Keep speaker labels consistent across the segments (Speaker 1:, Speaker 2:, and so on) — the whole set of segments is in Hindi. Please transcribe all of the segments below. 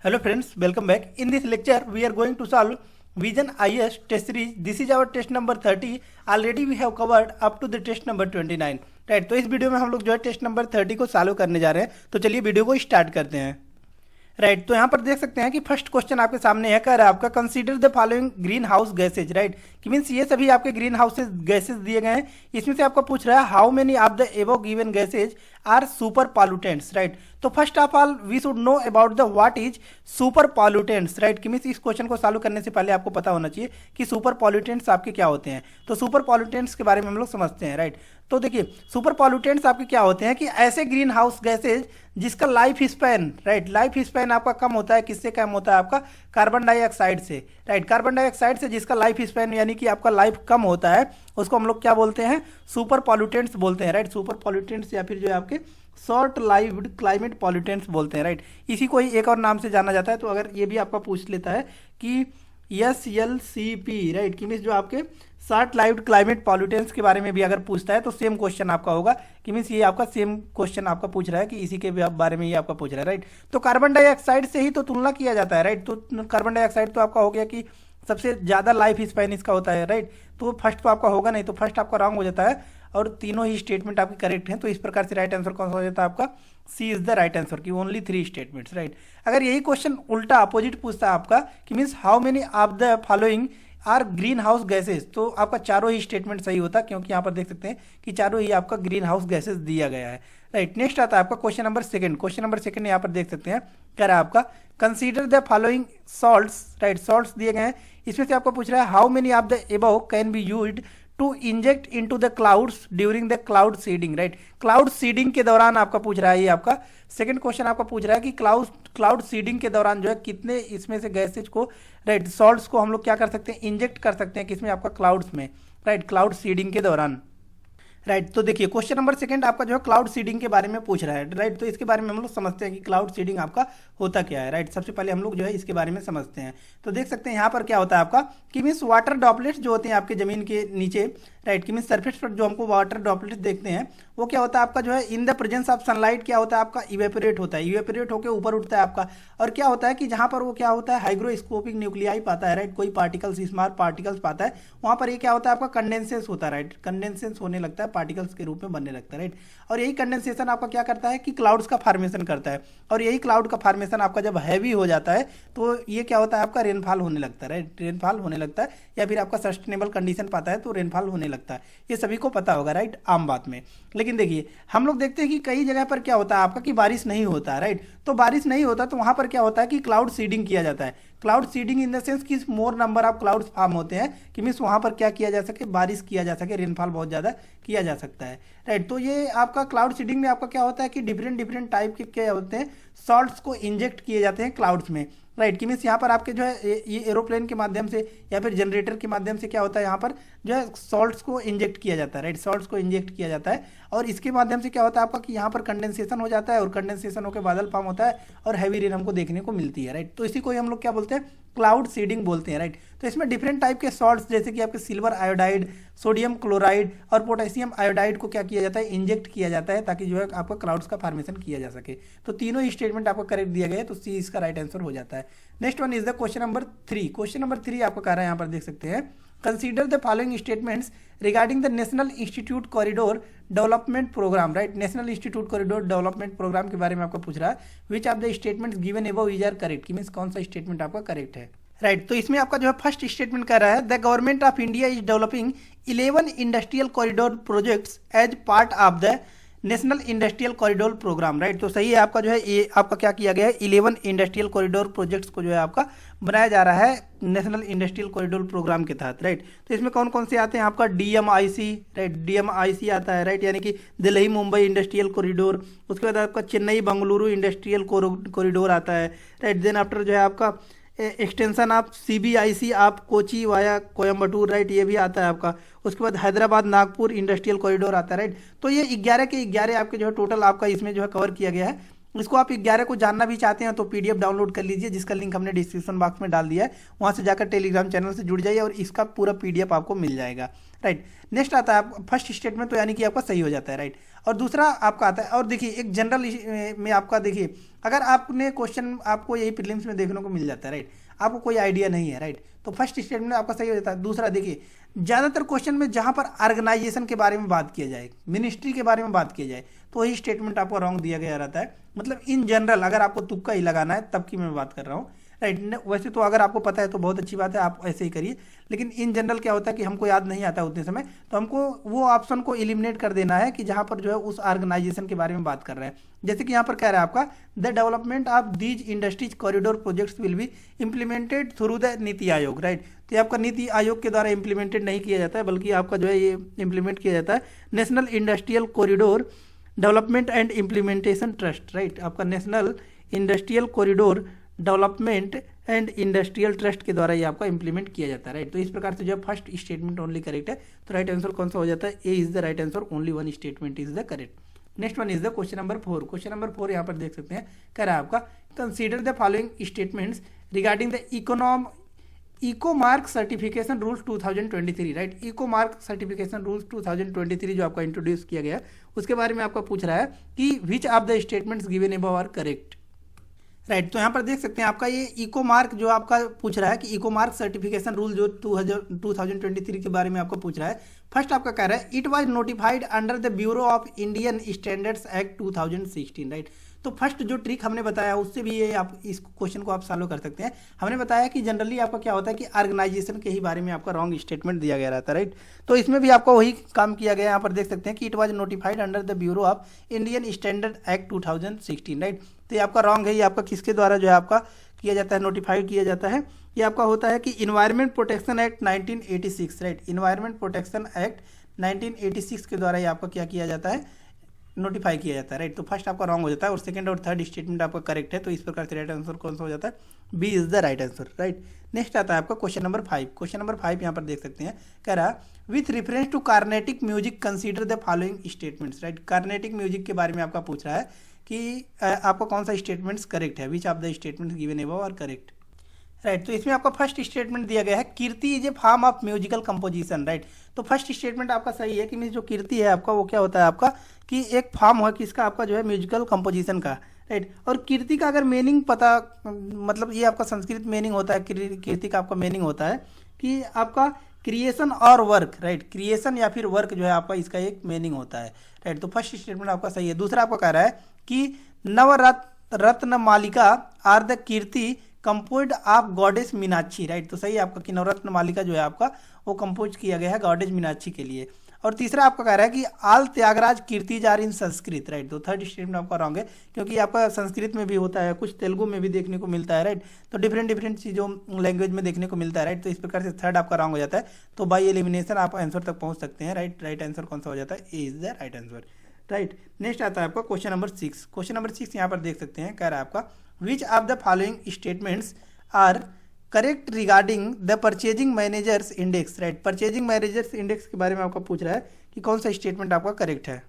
Speaker 1: Hello friends, welcome back. In this lecture, we are going to solve Vision IS test series. This is our test number 30. Already we have covered up to the test number 29. Right, तो इस वीडियो में हम लोग जो है टेस्ट नंबर 30 को सॉल्व करने जा रहे हैं. तो चलिए वीडियो को स्टार्ट करते हैं. राइट, तो यहाँ पर देख सकते हैं कि फर्स्ट क्वेश्चन आपके सामने है, कह रहा है आपका consider the following green house gases. Right, कि मीन्स ये सभी आपके ग्रीन हाउस गैसेज दिए गए हैं. इसमें से आपको पूछ रहा है how many of the above given gases are super pollutants. Right, तो first of all we should know about the what is super pollutants. Right, कि मीन्स इस क्वेश्चन को सॉल्व करने से पहले आपको पता होना चाहिए कि सुपर पॉल्यूटेंट्स आपके क्या होते हैं. तो सुपर पॉल्यूटेंट्स के बारे में हम लोग समझते हैं. राइट, तो देखिए सुपर पॉल्यूटेंट्स आपके क्या होते हैं कि ऐसे ग्रीन हाउस गैसेज जिसका life span, right, life span आपका कम होता है. किससे कम होता है? आपका कार्बन डाइऑक्साइड से. राइट, कार्बन डाइऑक्साइड से जिसका लाइफ स्पैन यानी कि आपका लाइफ कम होता है उसको हम लोग क्या बोलते हैं? सुपर पॉल्यूटेंट्स बोलते हैं. राइट, सुपर पॉल्यूटेंट्स या फिर जो है आपके शॉर्ट लाइव्ड क्लाइमेट पॉल्यूटेंट्स बोलते हैं. राइट, इसी को ही एक और नाम से जाना जाता है. तो अगर ये भी आपका पूछ लेता है कि SLCP, राइट, कि मीन्स जो आपके शॉर्ट लाइव्ड क्लाइमेट पॉल्यूटेंट्स के बारे में भी अगर पूछता है तो सेम क्वेश्चन आपका होगा. कि मीन्स ये आपका सेम क्वेश्चन आपका पूछ रहा है कि इसी के बारे में ये आपका पूछ रहा है. राइट, तो कार्बन डाइऑक्साइड से ही तो तुलना किया जाता है. राइट, तो कार्बन डाइऑक्साइड तो आपका हो गया कि सबसे ज़्यादा लाइफ स्पैन इसका होता है. राइट, तो फर्स्ट तो आपका होगा नहीं, तो फर्स्ट आपका रॉन्ग हो जाता है और तीनों ही स्टेटमेंट आपके करेक्ट हैं. तो इस प्रकार से राइट आंसर कौन सा हो जाता है? आपका C is the right answer की ओनली 3 स्टेटमेंट्स. राइट, अगर यही क्वेश्चन उल्टा अपोजिट पूछता है आपका कि means how many of the following are greenhouse gases, तो आपका चारों ही स्टेटमेंट सही होता, क्योंकि यहाँ पर देख सकते हैं कि चारों ही आपका ग्रीन हाउस गैसेज दिया गया है. राइट, नेक्स्ट आता है आपका question number second. Question number second यहाँ पर देख सकते हैं, कह रहा है आपका consider the following salts. Right, salts दिए गए हैं. इसमें से आपको पूछ रहा है how many of the above can be used to inject into the clouds during the cloud seeding. Right, cloud seeding के दौरान आपका पूछ रहा है, ये आपका सेकंड क्वेश्चन आपका पूछ रहा है कि क्लाउड सीडिंग के दौरान जो है कितने इसमें से गैसेज को, राइट, सॉल्ट्स को हम लोग क्या कर सकते हैं? इंजेक्ट कर सकते हैं. किसमें? आपका क्लाउड्स में. राइट, क्लाउड सीडिंग के दौरान. राइट, तो देखिए क्वेश्चन नंबर सेकंड आपका जो है क्लाउड सीडिंग के बारे में पूछ रहा है. राइट, तो इसके बारे में हम लोग समझते हैं कि क्लाउड सीडिंग आपका होता क्या है. राइट, सबसे पहले हम लोग जो है इसके बारे में समझते हैं. तो देख सकते हैं यहाँ पर क्या होता है आपका कि मीन्स वाटर ड्रॉपलेट्स जो होते हैं आपके जमीन के नीचे. राइट, कि मीन्स सरफेस पर जो हमको वाटर ड्रॉपलेट्स देखते हैं वो क्या होता है आपका जो है in the presence of sunlight क्या होता है आपका? इवेपोरेट होता है. इवेपोरेट होकर ऊपर उठता है आपका. और क्या होता है कि जहाँ पर वो क्या होता है हाइग्रोस्कोपिक न्यूक्लियाई पाता है. राइट, कोई पार्टिकल्स, स्मॉल पार्टिकल्स पाता है, वहाँ पर ये क्या होता है आपका? कंडेंसेंस होता है. राइट, कंडेंसेंस होने लगता है, पार्टिकल्स के रूप में बनने लगता है. राइट, और यही कंडेंसेशन आपका क्या करता है कि क्लाउड्स का फॉर्मेशन करता है. और यही क्लाउड का फॉर्मेशन आपका जब हैवी हो जाता है तो ये क्या होता है आपका? रेनफॉल होने लगता है. राइट, रेनफॉल होने लगता है या फिर आपका सस्टेनेबल कंडीशन पाता है तो रेनफॉल होने लगता है. ये सभी को पता होगा. राइट, आम बात में. लेकिन देखिए हम लोग देखते हैं कि कई जगह पर क्या होता है आपका कि बारिश नहीं होता है. राइट, तो बारिश नहीं होता तो वहां पर क्या होता है कि क्लाउड सीडिंग किया जाता है. Cloud seeding in the sense कि more number of clouds form होते हैं कि मीन्स वहां पर क्या किया जा सके? बारिश किया जा सके, रेनफॉल बहुत ज़्यादा किया जा सकता है. राइट, तो ये आपका क्लाउड सीडिंग में आपका क्या होता है कि डिफरेंट टाइप के क्या होते हैं? सॉल्ट्स को इंजेक्ट किए जाते हैं क्लाउड्स में. राइट, कि मीन्स यहाँ पर आपके जो है ये एरोप्लेन के माध्यम से या फिर जनरेटर के माध्यम से क्या होता है यहाँ पर जो है सॉल्ट्स को इंजेक्ट किया जाता है. राइट, सॉल्ट्स को इंजेक्ट किया जाता है और इसके माध्यम से क्या होता है आपका कि यहाँ पर कंडेंसेशन हो जाता है और कंडेंसेशन होकर बादल फॉर्म होता है और हैवी रेन हमको देखने को मिलती है. राइट, तो इसी को हम लोग क्या बोलते हैं? क्लाउड सीडिंग बोलते हैं. राइट, तो इसमें डिफरेंट टाइप के सॉल्ट्स जैसे कि आपके सिल्वर आयोडाइड, सोडियम क्लोराइड और पोटेशियम आयोडाइड को क्या किया जाता है? इंजेक्ट किया जाता है ताकि जो है आपका क्लाउड्स का फॉर्मेशन किया जा सके. तो तीनों ही स्टेटमेंट आपको करेक्ट दिया गया है, तो सी इसका राइट आंसर हो जाता है. Next one is the question number 3. Question number 3 आपको कह रहा है, यहाँ पर देख सकते हैं consider the following statements regarding the national institute corridor development programme. Right, national institute corridor development programme के बारे में आपको पूछ रहा है which of the statements given above is are correct. कि मीन्स कौन सा स्टेटमेंट आपका करेक्ट है. राइट, तो इसमें आपका जो है फर्स्ट स्टेटमेंट कह रहा है the government of India is developing 11 industrial corridor projects as part of the national industrial corridor programme. Right, तो सही है आपका जो है ये आपका क्या किया गया है? 11 इंडस्ट्रियल कॉरिडोर प्रोजेक्ट्स को जो है आपका बनाया जा रहा है नेशनल इंडस्ट्रियल कॉरिडोर प्रोग्राम के तहत. राइट, तो इसमें कौन कौन से आते हैं? आपका DMIC. राइट, DMIC आता है. राइट, यानी कि दिल्ली मुंबई इंडस्ट्रियल कॉरिडोर. उसके बाद आपका चेन्नई बंगलुरु इंडस्ट्रियल कॉरिडोर आता है. राइट, देन आफ्टर जो है आपका एक्सटेंशन ऑफ CBIC आप कोची वाया कोयम्बटूर. राइट, ये भी आता है आपका. उसके बाद हैदराबाद नागपुर इंडस्ट्रियल कॉरिडोर आता है. राइट, तो ये 11 के 11 आपके जो है टोटल आपका इसमें जो है कवर किया गया है. इसको आप 11 को जानना भी चाहते हैं तो PDF डाउनलोड कर लीजिए, जिसका लिंक हमने डिस्क्रिप्शन बॉक्स में डाल दिया है. वहाँ से जाकर टेलीग्राम चैनल से जुड़ जाइए और इसका पूरा PDF आपको मिल जाएगा. राइट, नेक्स्ट आता है फर्स्ट स्टेटमेंट, तो यानी कि आपका सही हो जाता है. राइट, और दूसरा आपका आता है, और देखिए एक जनरल में आपका देखिए अगर आपने क्वेश्चन आपको यही प्रीलिम्स में देखने को मिल जाता है, राइट, आपको कोई आइडिया नहीं है, राइट, तो फर्स्ट स्टेटमेंट आपका सही हो जाता है। दूसरा देखिए ज़्यादातर क्वेश्चन में जहाँ पर ऑर्गेनाइजेशन के बारे में बात किया जाए, मिनिस्ट्री के बारे में बात किया जाए, तो वही स्टेटमेंट आपको रॉन्ग दिया गया रहता है। मतलब इन जनरल अगर आपको तुक्का ही लगाना है तब की मैं बात कर रहा हूँ, राइट। वैसे तो अगर आपको पता है तो बहुत अच्छी बात है, आप ऐसे ही करिए, लेकिन इन जनरल क्या होता है कि हमको याद नहीं आता उतने समय, तो हमको वो ऑप्शन को एलिमिनेट कर देना है कि जहाँ पर जो है उस ऑर्गेनाइजेशन के बारे में बात कर रहे हैं। जैसे कि यहाँ पर कह रहा है आपका the development of these industries corridor projects will be implemented through the NITI Aayog, right. तो ये आपका नीति आयोग के द्वारा इम्प्लीमेंटेड नहीं किया जाता है, बल्कि आपका जो है ये इम्प्लीमेंट किया जाता है national industrial corridor development and implementation trust, right. आपका national industrial corridor development and industrial trust के द्वारा ये आपका इंप्लीमेंट किया जाता है, राइट। तो इस प्रकार से जो फर्स्ट स्टेटमेंट ओनली करेक्ट है, तो राइट आंसर कौन सा हो जाता है, A is the right answer, only one statement is the correct. Next one is the question number 4। Question number 4 यहाँ पर देख सकते हैं, कह रहा है आपका consider the following statements regarding the eco mark certification rules 2023, right. Eco mark certification rules 2023 जो आपका इंट्रोड्यूस किया गया उसके बारे में आपका पूछ रहा है कि which of the statements given above are correct, right. तो यहाँ पर देख सकते हैं आपका ये इको मार्क जो आपका पूछ रहा है कि इको मार्क सर्टिफिकेशन रूल जो 2023 के बारे में आपको पूछ रहा है। फर्स्ट आपका कह रहा है it was notified under the bureau of Indian standards act 2016, right. तो फर्स्ट जो ट्रिक हमने बताया उससे भी ये आप इस क्वेश्चन को आप सॉल्व कर सकते हैं। हमने बताया कि जनरली आपका क्या होता है कि ऑर्गेनाइजेशन के ही बारे में आपका रॉन्ग स्टेटमेंट दिया गया रहता है, राइट। तो इसमें भी आपका वही काम किया गया, यहाँ पर देख सकते हैं कि it was notified under the bureau of Indian standard act 2016, right. तो ये आपका रॉन्ग है, ये आपका किसके द्वारा जो है आपका किया जाता है, नोटिफाइड किया जाता है, ये आपका होता है कि environment protection act 1986, right. Environment protection act 1986 के द्वारा ये आपका क्या किया जाता है, नोटिफाई किया जाता है, राइट। तो फर्स्ट आपका रॉन्ग हो जाता है और सेकंड और थर्ड स्टेटमेंट आपका करेक्ट है, तो इस प्रकार से राइट आंसर कौन सा हो जाता है, B is the right answer, right. Next आता है आपका क्वेश्चन नंबर 5। क्वेश्चन नंबर 5 यहाँ पर देख सकते हैं, कह रहा with reference to Carnatic music consider the following statements, right. Carnatic music के बारे में आपका पूछ रहा है कि आपका कौन सा स्टेटमेंट्स करेक्ट है, which of the statements given above are correct, right. तो इसमें आपका फर्स्ट स्टेटमेंट दिया गया है kriti is a form of musical composition, right. तो फर्स्ट स्टेटमेंट आपका सही है कि मीन्स जो कीर्ति है आपका वो क्या होता है आपका कि एक फॉर्म है किसका, आपका जो है म्यूजिकल कंपोजिशन का, राइट। और कीर्ति का अगर मीनिंग पता, मतलब ये आपका संस्कृत मीनिंग होता है, कीर्ति का आपका मीनिंग होता है कि आपका क्रिएशन और वर्क, राइट। क्रिएशन या फिर वर्क जो है आपका इसका एक मीनिंग होता है, राइट। तो फर्स्ट स्टेटमेंट आपका सही है। दूसरा आपका कह रहा है कि Navaratna Malika are the kriti composed of goddess Meenakshi, right. तो सही है आपका कि नवरत्न मालिका जो है आपका वो कंपोज किया गया है गॉडेस मीनाक्षी के लिए। और तीसरा आपका कह रहा है कि all Tyagaraja kritis are in Sanskrit, right. तो थर्ड स्टेटमेंट आपका रॉन्ग है क्योंकि आपका संस्कृत में भी होता है, कुछ तेलुगु में भी देखने को मिलता है, राइट। तो डिफरेंट चीज़ों लैंग्वेज में देखने को मिलता है, राइट। तो इस प्रकार से थर्ड आपका रॉन्ग हो जाता है। तो बाई एलिमिनेशन आप आंसर तक पहुंच सकते हैं, राइट। राइट आंसर कौन सा हो जाता है, A is the right answer, right. Next आता है आपका क्वेश्चन नंबर 6। क्वेश्चन नंबर 6 यहाँ पर देख सकते हैं, कह रहा है आपका which of the following statements are correct regarding the purchasing managers index, right. Purchasing managers index के बारे में आपको पूछ रहा है कि कौन सा स्टेटमेंट आपका करेक्ट है,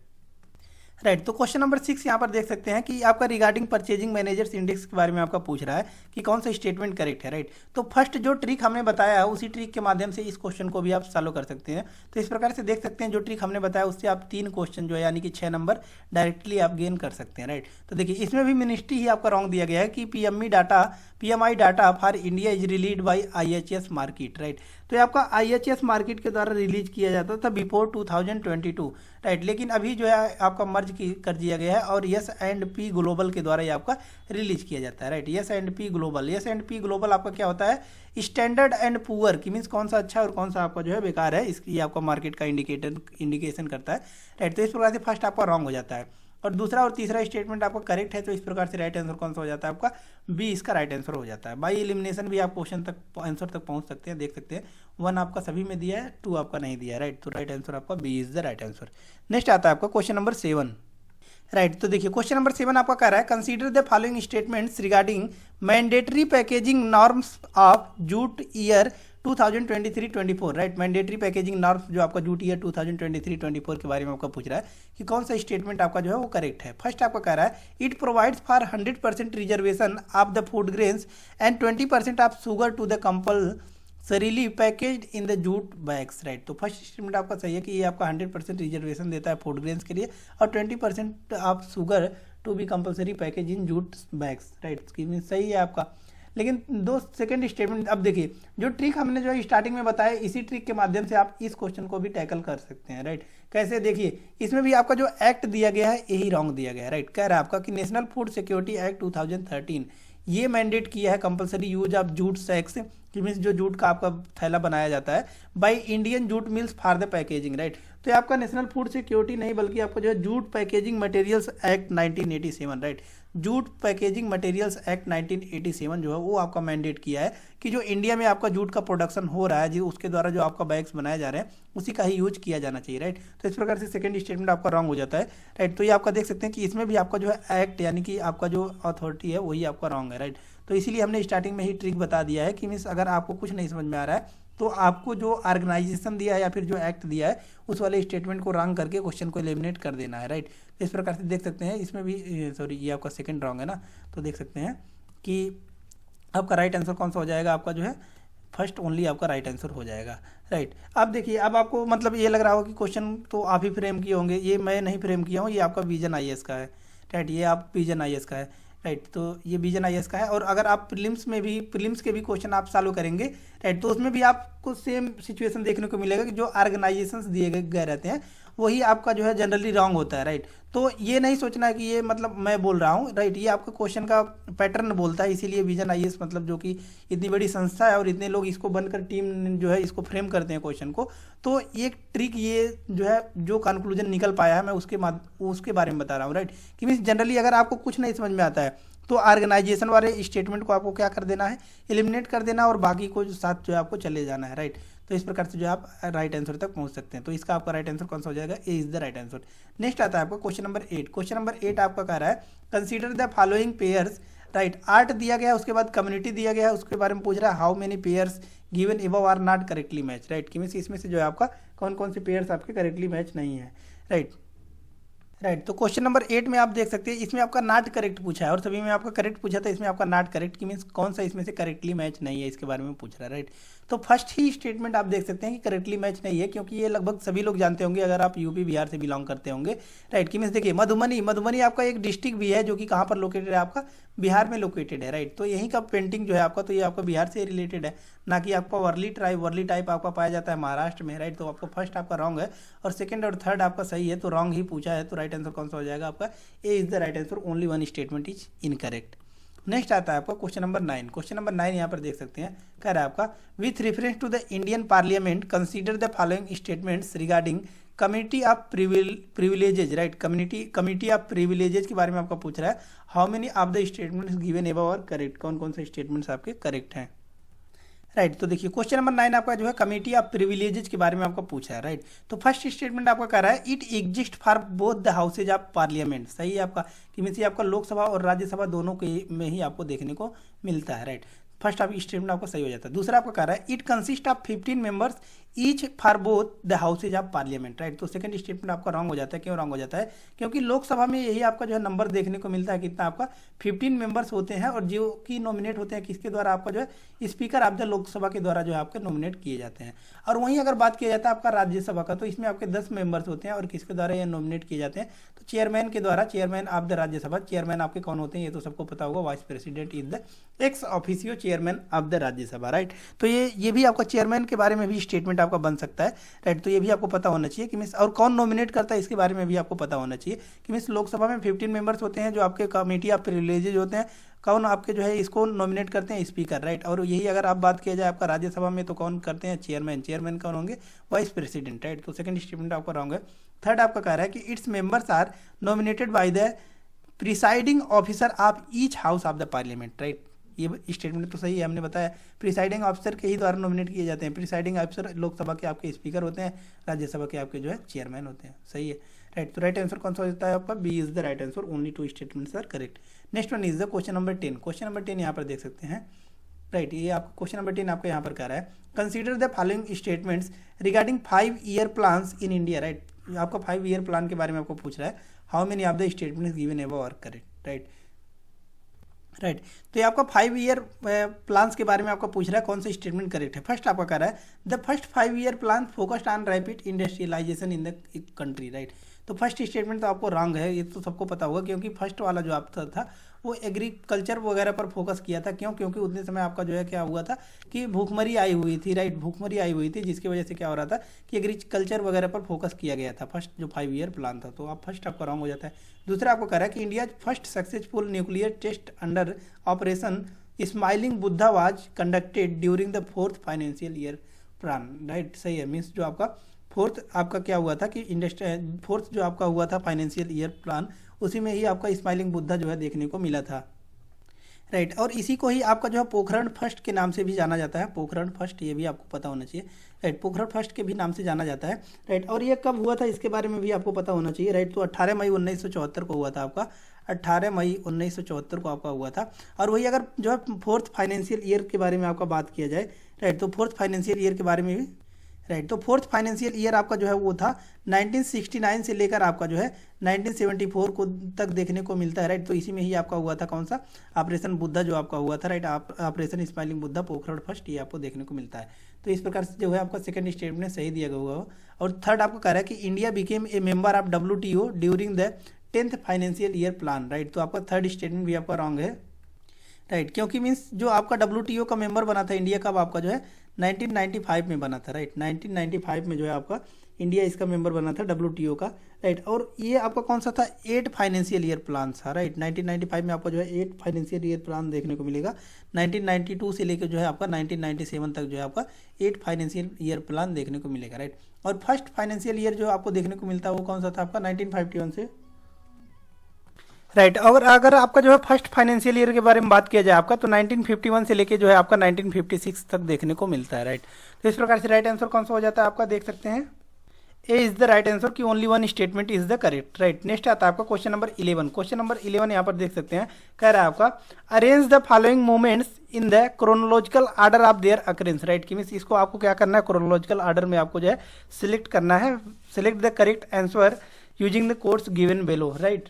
Speaker 1: राइट। तो क्वेश्चन नंबर 6 यहाँ पर देख सकते हैं कि आपका रिगार्डिंग परचेजिंग मैनेजर्स इंडेक्स के बारे में आपका पूछ रहा है कि कौन सा स्टेटमेंट करेक्ट है, राइट। तो फर्स्ट जो ट्रिक हमने बताया है उसी ट्रिक के माध्यम से इस क्वेश्चन को भी आप सॉल्व कर सकते हैं। तो इस प्रकार से देख सकते हैं जो ट्रिक हमने बताया उससे आप 3 क्वेश्चन जो है यानी कि 6 नंबर डायरेक्टली आप गेन कर सकते हैं, राइट। तो देखिए इसमें भी मिनिस्ट्री ही आपका रॉन्ग दिया गया है कि PMI data for India is release by IHS market, right. तो ये आपका IHS मार्केट के द्वारा रिलीज किया जाता था बिफोर 2022, राइट। लेकिन अभी जो है आपका मर्ज कर दिया गया है और S&P ग्लोबल के द्वारा ये आपका रिलीज किया जाता है, राइट। S&P ग्लोबल आपका क्या होता है, स्टैंडर्ड एंड पुअर की मीन्स कौन सा अच्छा और कौन सा आपका जो है बेकार है, इसकी आपका मार्केट का इंडिकेशन करता है, राइट। तो इस प्रकार से फर्स्ट आपका रॉन्ग हो जाता है और दूसरा और तीसरा स्टेटमेंट आपका करेक्ट है। तो इस प्रकार से राइट आंसर कौन सा हो जाता है आपका, बी इसका राइट आंसर हो जाता है। बाई एलिमिनेशन भी आप क्वेश्चन तक आंसर तक पहुंच सकते हैं, देख सकते हैं 1 आपका सभी में दिया है, 2 आपका नहीं दिया है, राइट। तो राइट आंसर आपका B is the right answer. Next आता है आपका क्वेश्चन नंबर 7, राइट। तो देखिए क्वेश्चन नंबर 7 आपका कह रहा है consider the following statements regarding mandatory packaging norms of jute year 2023-24, right. Mandatory packaging norms जो आपका जूट ईयर 2023-24 के बारे में आपका पूछ रहा है कि कौन सा स्टेटमेंट आपका जो है वो करेक्ट है। फर्स्ट आपका कह रहा है it provides for 100% reservation of the food grains and 20% of sugar to the सरीली package in the jute bags, right. तो फर्स्ट स्टेटमेंट आपका सही है कि ये आपका 100% रिजर्वेशन देता है फूड ग्रेन्स के लिए और 20% of sugar to be compulsory package in jute bags, right. सही है आपका। लेकिन दो सेकंड स्टेटमेंट, अब देखिए जो ट्रिक हमने जो है स्टार्टिंग में बताया, इसी ट्रिक के माध्यम से आप इस क्वेश्चन को भी टैकल कर सकते हैं, राइट। कैसे, देखिए इसमें भी आपका जो एक्ट दिया गया है यही रॉन्ग दिया गया है, राइट। कह रहा है आपका कि नेशनल फूड सिक्योरिटी एक्ट 2013 ये मैंडेट किया है कंपलसरी यूज ऑफ जूट सैक्स, कि मीन्स जो जूट का आपका थैला बनाया जाता है by Indian jute mills for the packaging, right. तो ये आपका नेशनल फूड सिक्योरिटी नहीं बल्कि आपका जो है jute packaging materials act 1987, right. Jute packaging materials act 1987 जो है वो आपका मैंडेट किया है कि जो इंडिया में आपका जूट का प्रोडक्शन हो रहा है जी, उसके द्वारा जो आपका बैग्स बनाए जा रहे हैं उसी का ही यूज किया जाना चाहिए, राइट। तो इस प्रकार से सेकंड स्टेटमेंट आपका रॉन्ग हो जाता है, राइट। तो ये आपका देख सकते हैं कि इसमें भी आपका जो है एक्ट यानी कि आपका जो अथॉरिटी है वही आपका रॉन्ग है, राइट। तो इसीलिए हमने स्टार्टिंग में ही ट्रिक बता दिया है कि मीन्स अगर आपको कुछ नहीं समझ में आ रहा है तो आपको जो ऑर्गेनाइजेशन दिया है या फिर जो एक्ट दिया है उस वाले स्टेटमेंट को रॉन्ग करके क्वेश्चन को एलिमिनेट कर देना है, राइट। इस प्रकार से देख सकते हैं इसमें भी, सॉरी ये आपका सेकंड रॉन्ग है ना, तो देख सकते हैं कि आपका राइट आंसर कौन सा हो जाएगा, आपका जो है फर्स्ट ओनली आपका राइट आंसर हो जाएगा, राइट। अब देखिए अब आपको मतलब ये लग रहा होगा कि क्वेश्चन तो आप ही फ्रेम किए होंगे, ये मैं नहीं फ्रेम किया हूँ, ये आपका विजन आईएएस का है, राइट। ये आप विजन आईएएस का है, राइट। तो ये विजन आईएएस का है। और अगर आप प्रीलिम्स के भी क्वेश्चन आप सॉल्व करेंगे, राइट, तो उसमें भी आपको सेम सिचुएशन देखने को मिलेगा कि जो ऑर्गेनाइजेशंस दिए गए रहते हैं वही आपका जो है जनरली रॉन्ग होता है, राइट। तो ये नहीं सोचना है कि ये मतलब मैं बोल रहा हूँ, राइट, ये आपका क्वेश्चन का पैटर्न बोलता है। इसीलिए विजन आईएएस मतलब जो कि इतनी बड़ी संस्था है और इतने लोग इसको बनकर टीम जो है इसको फ्रेम करते हैं क्वेश्चन को, तो एक ट्रिक ये जो है जो कंक्लूजन निकल पाया है मैं उसके बारे में बता रहा हूँ, राइट। कि मीन्स जनरली अगर आपको कुछ नहीं समझ में आता है तो ऑर्गेनाइजेशन वाले स्टेटमेंट को आपको क्या कर देना है, एलिमिनेट कर देना और बाकी को साथ जो है आपको चले जाना है, राइट। तो इस प्रकार से जो आप राइट आंसर तक पहुंच सकते हैं। तो इसका आपका राइट आंसर कौन सा हो जाएगा, A is the right answer. Next आता है आपका क्वेश्चन नंबर 8। क्वेश्चन नंबर 8 आपका कह रहा है consider the following pairs, right. Art दिया गया है, उसके बाद कम्युनिटी दिया गया है, उसके बारे में पूछ रहा है how many pairs given above are not correctly match, right. कि मीन्स इसमें से जो है आपका कौन कौन से पेयर्स आपके करेक्टली मैच नहीं है, राइट। राइट, तो क्वेश्चन नंबर 8 में आप देख सकते हैं इसमें आपका नॉट करेक्ट पूछा है और सभी में आपका करेक्ट पूछा था, इसमें आपका नॉट करेक्ट की मीन्स कौन सा इसमें से करेक्टली मैच नहीं है इसके बारे में पूछ रहा है, राइट। तो फर्स्ट ही स्टेटमेंट आप देख सकते हैं कि करेक्टली मैच नहीं है, क्योंकि ये लगभग सभी लोग जानते होंगे अगर आप यूपी बिहार से बिलोंग करते होंगे, राइट। कि मीन्स देखिए मधुबनी आपका एक डिस्ट्रिक्ट भी है जो कि कहाँ पर लोकेटेड है, आपका बिहार में लोकेटेड है, राइट। तो यहीं का पेंटिंग जो है आपका, तो ये आपका बिहार से रिलेटेड है, ना कि आपका वर्ली टाइप आपका पाया जाता है महाराष्ट्र में, राइट। तो आपका फर्स्ट आपका रॉन्ग है और सेकंड और थर्ड आपका सही है, तो रॉन्ग ही पूछा है। तो राइट आंसर कौन सा हो जाएगा आपका, A is the right answer, only one statement is incorrect. Next आता है आपका क्वेश्चन नंबर 9। क्वेश्चन नंबर 9 यहाँ पर देख सकते हैं, कह रहा है आपका with reference to the Indian parliament consider the following statements regarding community of privileges, right. Community of privileges के बारे में आपका पूछ रहा है how many of the statements given above are correct, कौन कौन से स्टेटमेंट्स आपके करेक्ट हैं, राइट। तो देखिए क्वेश्चन नंबर 9 आपका जो है कमिटी ऑफ प्रिविलेजेज के बारे में आपका पूछा है, राइट। तो फर्स्ट स्टेटमेंट आपका कह रहा है it exist for both the houses of parliament, सही है आपका। कि मीन्स आपका लोकसभा और राज्यसभा दोनों के में ही आपको देखने को मिलता है, राइट। फर्स्ट आप स्टेटमेंट आपका सही हो जाता है। दूसरा आपका कह रहा है it consist of 15 members each for both the houses of parliament, right. तो सेकंड स्टेटमेंट आपका रॉन्ग हो जाता है। क्यों रॉन्ग हो जाता है, क्योंकि लोकसभा में यही आपका जो है नंबर देखने को मिलता है, कितना आपका 15 मेंबर्स होते हैं और जो कि नॉमिनेट होते हैं किसके द्वारा, आपका जो है स्पीकर ऑफ द लोकसभा के द्वारा जो है आपके नॉमिनेट किए जाते हैं। और वहीं अगर बात किया जाता है आपका राज्यसभा का, तो इसमें आपके 10 मेंबर्स होते हैं और किसके द्वारा ये नॉमिनेट किए जाते हैं, तो चेयरमैन के द्वारा, chairman of the Rajya Sabha. Chairman आपके कौन होते हैं ये तो सबको पता होगा, vice president is the ex officio chairman of the Rajya Sabha, right. तो ये भी आपका चेयरमैन के बारे में भी स्टेटमेंट आपका बन सकता है, राइट। तो ये भी आपको पता होना चाहिए कि मीन्स और कौन नॉमिनेट करता है इसके बारे में भी आपको पता होना चाहिए कि मीन्स लोकसभा में 15 मेंबर्स होते हैं जो आपके कमेटी ऑफ प्रिविलेजेज होते हैं, कौन आपके जो है इसको नॉमिनेट करते हैं, स्पीकर, राइट। और यही अगर आप बात किया जाए आपका राज्यसभा में तो कौन करते हैं, चेयरमैन कौन होंगे, वाइस प्रेसिडेंट, राइट। तो सेकंड स्टेटमेंट आपका रॉन्ग है। थर्ड आपका कह रहा है कि its members are nominated by the presiding officer of each house of the parliament, right. ये स्टेटमेंट तो सही है, हमने बताया प्रिसाइडिंग ऑफिसर के ही द्वारा नॉमिनेट किए जाते हैं। प्रिसाइडिंग ऑफिसर लोकसभा के आपके स्पीकर होते हैं, राज्यसभा के आपके जो है चेयरमैन होते हैं, सही है, राइट। तो राइट आंसर कौन सा हो जाता है आपका, B is the right answer, only 2 statements are correct. Next one is the question number 10। Question number 10 यहाँ पर देख सकते हैं, राइट। ये आपका क्वेश्चन नंबर 10 आपका यहाँ पर कह रहा है consider the following statements regarding 5 year plans in India, right. आपका 5 ईयर प्लान के बारे में आपको पूछ रहा है how many of the statements given above are correct, right. Right. तो ये आपका 5 ईयर प्लान्स के बारे में आपका पूछ रहा है कौन सा स्टेटमेंट करेक्ट है। फर्स्ट आपका कह रहा है the first 5 year plan focused on rapid industrialisation in the country, right. तो फर्स्ट स्टेटमेंट तो आपको रॉन्ग है, ये तो सबको पता होगा, क्योंकि फर्स्ट वाला जो आपका था वो एग्रीकल्चर वगैरह पर फोकस किया था। क्यों? क्योंकि उतने समय आपका जो है क्या हुआ था कि भूखमरी आई हुई थी, राइट। भूखमरी आई हुई थी जिसकी वजह से क्या हो रहा था कि एग्रीकल्चर वगैरह पर फोकस किया गया था फर्स्ट जो 5 ईयर प्लान था। तो आप फर्स्ट आपका रॉन्ग हो जाता है। दूसरा आपको कह रहा है कि India first successful nuclear test under operation smiling Buddha was conducted during the 4th financial year plan, right. सही है। मीन्स जो आपका 4th आपका क्या हुआ था कि 4th जो आपका हुआ था फाइनेंशियल ईयर प्लान, उसी में ही आपका स्माइलिंग बुद्धा जो है देखने को मिला था, राइट। और इसी को ही आपका जो है पोखरण फर्स्ट के नाम से भी जाना जाता है। पोखरण फर्स्ट, ये भी आपको पता होना चाहिए, राइट। पोखरण फर्स्ट के भी नाम से जाना जाता है, राइट। और ये कब हुआ था इसके बारे में भी आपको पता होना चाहिए, राइट। तो 18 मई 1974 को हुआ था आपका, 18 मई 1974 को आपका हुआ था। और वही अगर जो है 4th फाइनेंशियल ईयर के बारे में आपका बात किया जाए, राइट, तो 4th फाइनेंशियल ईयर के बारे में भी, राइट। तो 4th फाइनेंशियल ईयर आपका जो है वो था 1969 से लेकर आपका जो है 1974 को तक देखने को मिलता है, राइट। तो इसी में ही आपका हुआ था कौन सा ऑपरेशन बुद्धा जो आपका हुआ था, right. Operation smiling Buddha Pokhran first, ये आपको देखने को मिलता है। तो इस प्रकार से जो है आपका सेकंड स्टेटमेंट सही दिया गया होगा। और थर्ड आपको कह रहा है कि India became a member of WTO during the 10th financial year plan, right. तो आपका थर्ड स्टेटमेंट भी आपका रॉन्ग है, राइट। क्योंकि मीन्स जो आपका WTO का मेंबर बना था इंडिया कब आपका जो है 1995 में बना था, राइट। 1995 में जो है आपका इंडिया इसका मेंबर बना था WTO का, राइट। और ये आपका कौन सा था 8 फाइनेंशियल ईयर प्लान था, राइट। 1995 में आपका जो है 8 फाइनेंशियल ईयर प्लान देखने को मिलेगा। 1992 से लेकर जो है आपका 1997 तक जो है आपका 8 फाइनेंशियल ईयर प्लान देखने को मिलेगा, राइट। और फर्स्ट फाइनेंशियल ईयर जो आपको देखने को मिलता है वो कौन सा था आपका 1951 से, राइट। और अगर आपका जो है फर्स्ट फाइनेंशियल ईयर के बारे में बात किया जाए आपका, तो 1951 से लेके जो है आपका 1956 तक देखने को मिलता है, राइट। तो इस प्रकार से राइट आंसर कौन सा हो जाता है आपका, देख सकते हैं ए इज द राइट आंसर की only one statement is the correct, right. Next आता है आपका क्वेश्चन नंबर 11। क्वेश्चन नंबर 11 यहाँ पर देख सकते हैं, कह रहा है आपका arrange the following moments in the chronological order of their occurrence, right. कि मीन्स इसको आपको क्या करना है, क्रोनोलॉजिकल ऑर्डर में आपको जो है सिलेक्ट करना है। Select the correct answer using the codes given below, right.